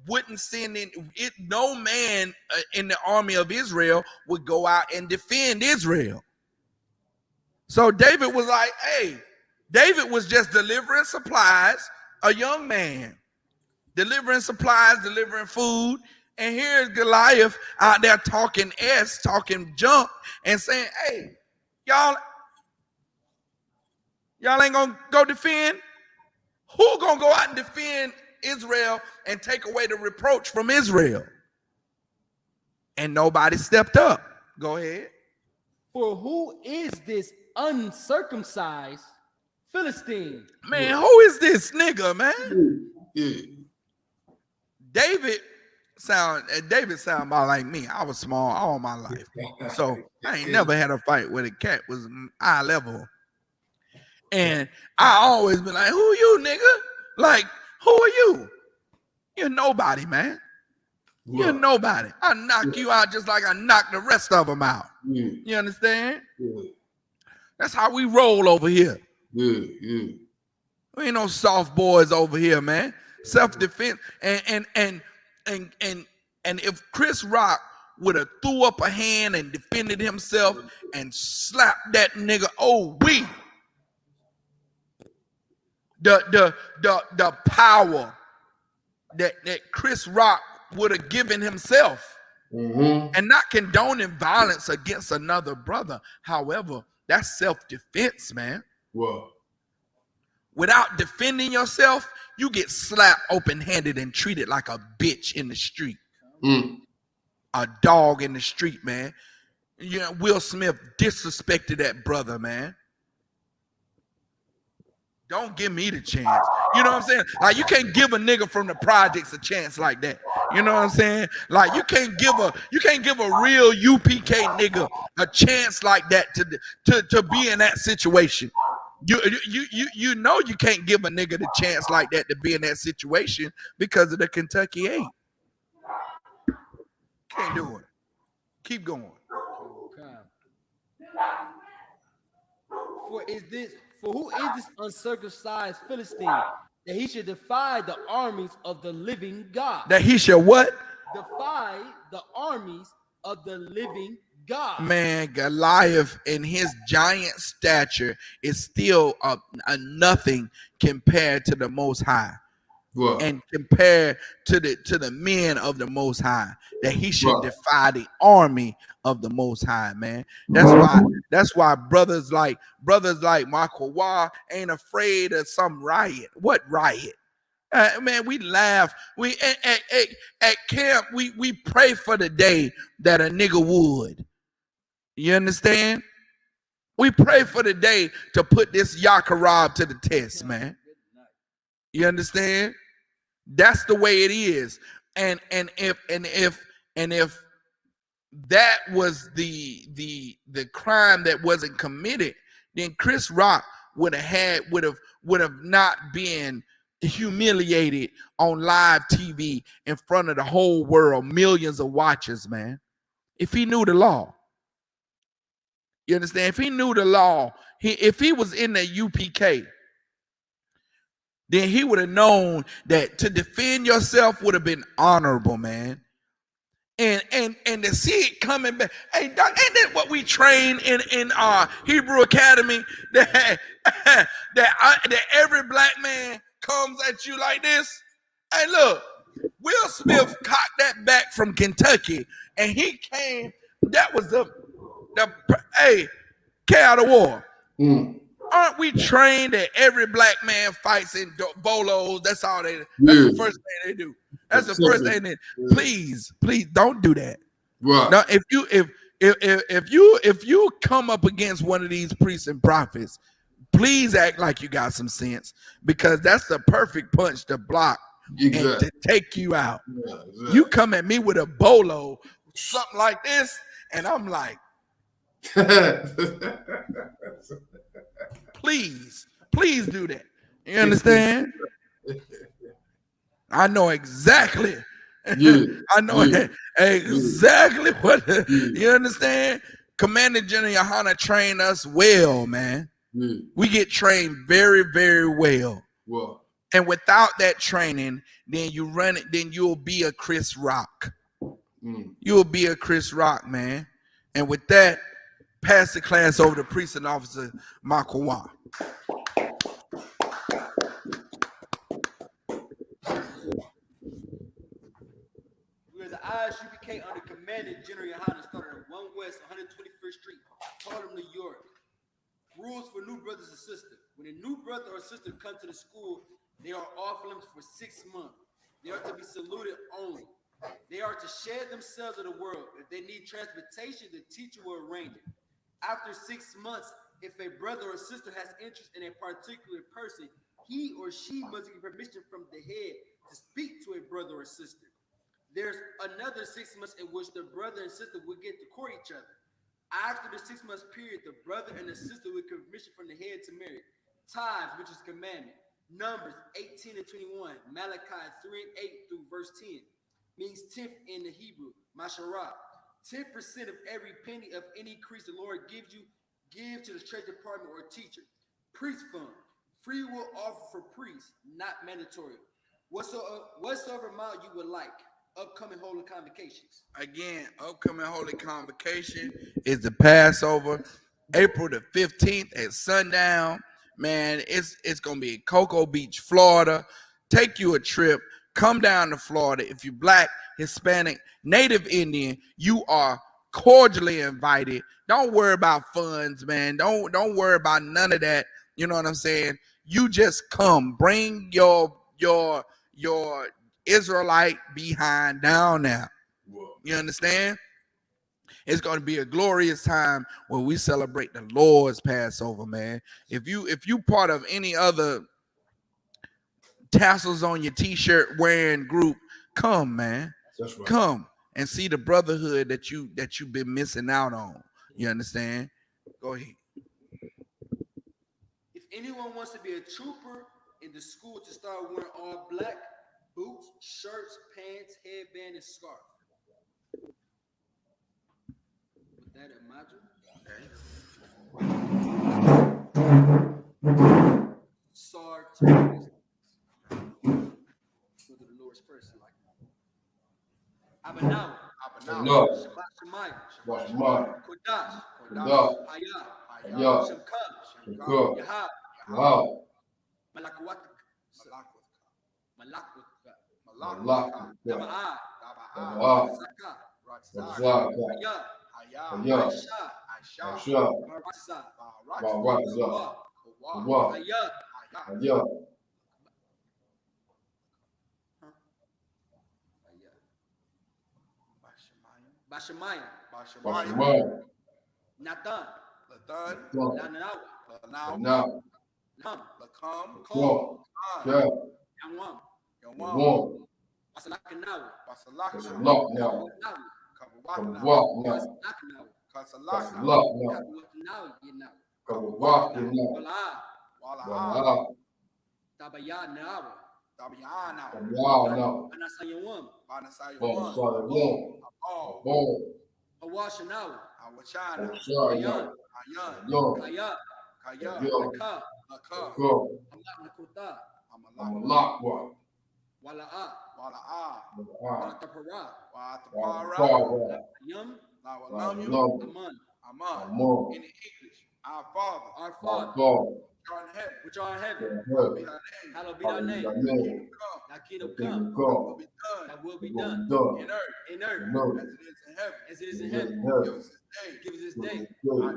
wouldn't sin in it. No man in the army of Israel would go out and defend Israel. So David was like, hey, David was just delivering supplies, a young man, delivering supplies, delivering food. And here's Goliath out there talking junk and saying, hey, y'all ain't gonna go defend? Who gonna go out and defend Israel and take away the reproach from Israel? And nobody stepped up. Go ahead. For who is this uncircumcised Philistine? Man, who is this nigga, man? David sound about like me. I was small all my life, so I ain't never had a fight where the cat was eye level. And I always been like, who you, nigga? Like, who are you? You're nobody, man. You're nobody. I knock you out just like I knocked the rest of them out. You understand? That's how we roll over here. We ain't no soft boys over here, man. Self-defense. And if Chris Rock would have threw up a hand and defended himself and slapped that nigga, the power that Chris Rock would have given himself, and not condoning violence against another brother. However, that's self-defense, man. Without defending yourself, you get slapped open-handed and treated like a bitch in the street. A dog in the street, man. You know, Will Smith disrespected that brother, man. Don't give me the chance. You know what I'm saying? Like, you can't give a nigga from the projects a chance like that. You know what I'm saying? Like, you can't give a real UPK nigga a chance like that to be in that situation. You know you can't give a nigga the chance like that to be in that situation because of the Kentucky 8. Can't do it. Keep going. Okay. For who is this uncircumcised Philistine that he should defy the armies of the living God? That he should what? Defy the armies of the living God. Man, Goliath in his giant stature is still a nothing compared to the Most High. Right. And compared to the men of the Most High, that he should defy the army of the Most High, man. That's why brothers like Michael Wah ain't afraid of some riot. What riot? Man, we laugh. We at camp, we pray for the day that a nigga would. You understand? We pray for the day to put this Yakarab to the test, man. You understand? That's the way it is. And if that was the crime that wasn't committed, then Chris Rock would have not been humiliated on live TV in front of the whole world, millions of watchers, man. If he knew the law. You understand? If he knew the law, if he was in the UPK, then he would have known that to defend yourself would have been honorable, man. And to see it coming back, hey, ain't that what we train in our Hebrew Academy? That every black man comes at you like this. Hey, look, Will Smith cocked that back from Kentucky, and he came. That was the K out of war. Aren't we trained that every black man fights in bolos? That's all they. That's the first thing they do. That's the first thing. Please don't do that. Right. Now, if you come up against one of these priests and prophets, please act like you got some sense, because that's the perfect punch to block and to take you out. Yeah, exactly. You come at me with a bolo, something like this, and I'm like, please do that. You understand? I know exactly. I know exactly what. You understand? Commander General Yohana trained us well, man. We get trained very, very well. Wow. And without that training, then you run it. Then you'll be a Chris Rock. You'll be a Chris Rock, man. And with that, pass the class over to Precinct Officer Michael Wah. Where the Isupk under Commander General Yohana started at 1 West 121st Street, Harlem, New York. Rules for new brothers and sisters. When a new brother or sister come to the school, they are off limits for 6 months. They are to be saluted only. They are to share themselves with the world. If they need transportation, the teacher will arrange it. After 6 months, if a brother or sister has interest in a particular person, he or she must get permission from the head to speak to a brother or sister. There's another 6 months in which the brother and sister will get to court each other. After the 6 months period, the brother and the sister will get permission from the head to marry. Tithes, which is commandment. Numbers 18 and 21. Malachi 3 and 8 through verse 10. Means 10th in the Hebrew. Masharah. 10% of every penny of any increase the Lord gives you, give to the treasury department or teacher. Priest fund. Free will offer for priests, not mandatory. Whatsoever amount you would like. Upcoming holy convocations. Again, upcoming holy convocation is the Passover, April the 15th at sundown. Man, it's gonna be in Cocoa Beach, Florida. Take you a trip. Come down to Florida. If you're Black, Hispanic, Native Indian, you are cordially invited. Don't worry about funds, man. Don't worry about none of that. You know what I'm saying? You just come. Bring your Israelite behind down now. You understand? It's going to be a glorious time when we celebrate the Lord's Passover, man. If you part of any other tassels on your t-shirt wearing group, come, man. That's right. Come and see the brotherhood that you've been missing out on. You understand? Go ahead. If anyone wants to be a trooper in the school to start wearing all black, boots, shirts, pants, headband, and scarf. With that, imagine. Sword to go to the Lord's person like Abanawa, Shabbat Shemayim, Kodash, Hayah, Shemka, Yahab, Malakwat, Dama'ah, Zakah, Hayah, Aisha, Baratza, Hayah, Bashamayim, Nathan, Lanawa, Lakam, Yawam, Basalakanawa, Tabayana, Anasayawam, Awashanawa, Ayan, Kaya, Laka, Nakuta, Wala'a, Watapara, Yum, Aman. In English, our Father, which are in heaven, hallowed be thy name. Thy kingdom come, thy will be done in earth, as it is in heaven. Give us this day our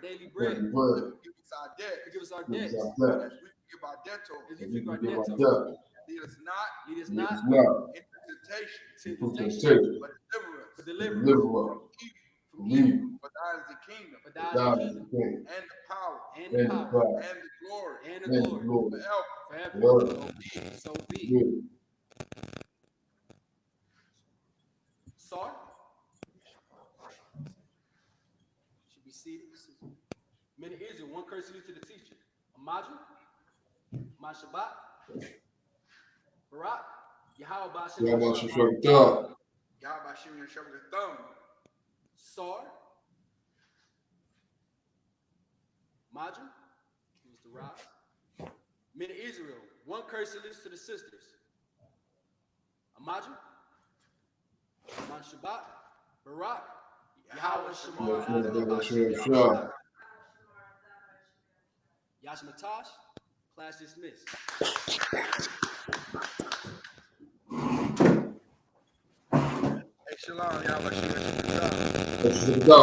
daily bread. Forgive us our debts, as we forgive our debtors. Lead us not into temptation, but deliver us from evil. For thine is the kingdom, and the power, and the glory, forever. So be. Sorry. Should be seated. Many Israel, one curse to the teacher. Imagine, Shabbat, Barak, Yahweh Bashim Thumb, Sar, Majin, Mr. Ross. Men of Israel, one curse to the sisters. Imagine, Shabbat, Barak, Yahweh Shemar, Yashmatash, class dismissed. Shalom, y'all. Let's go.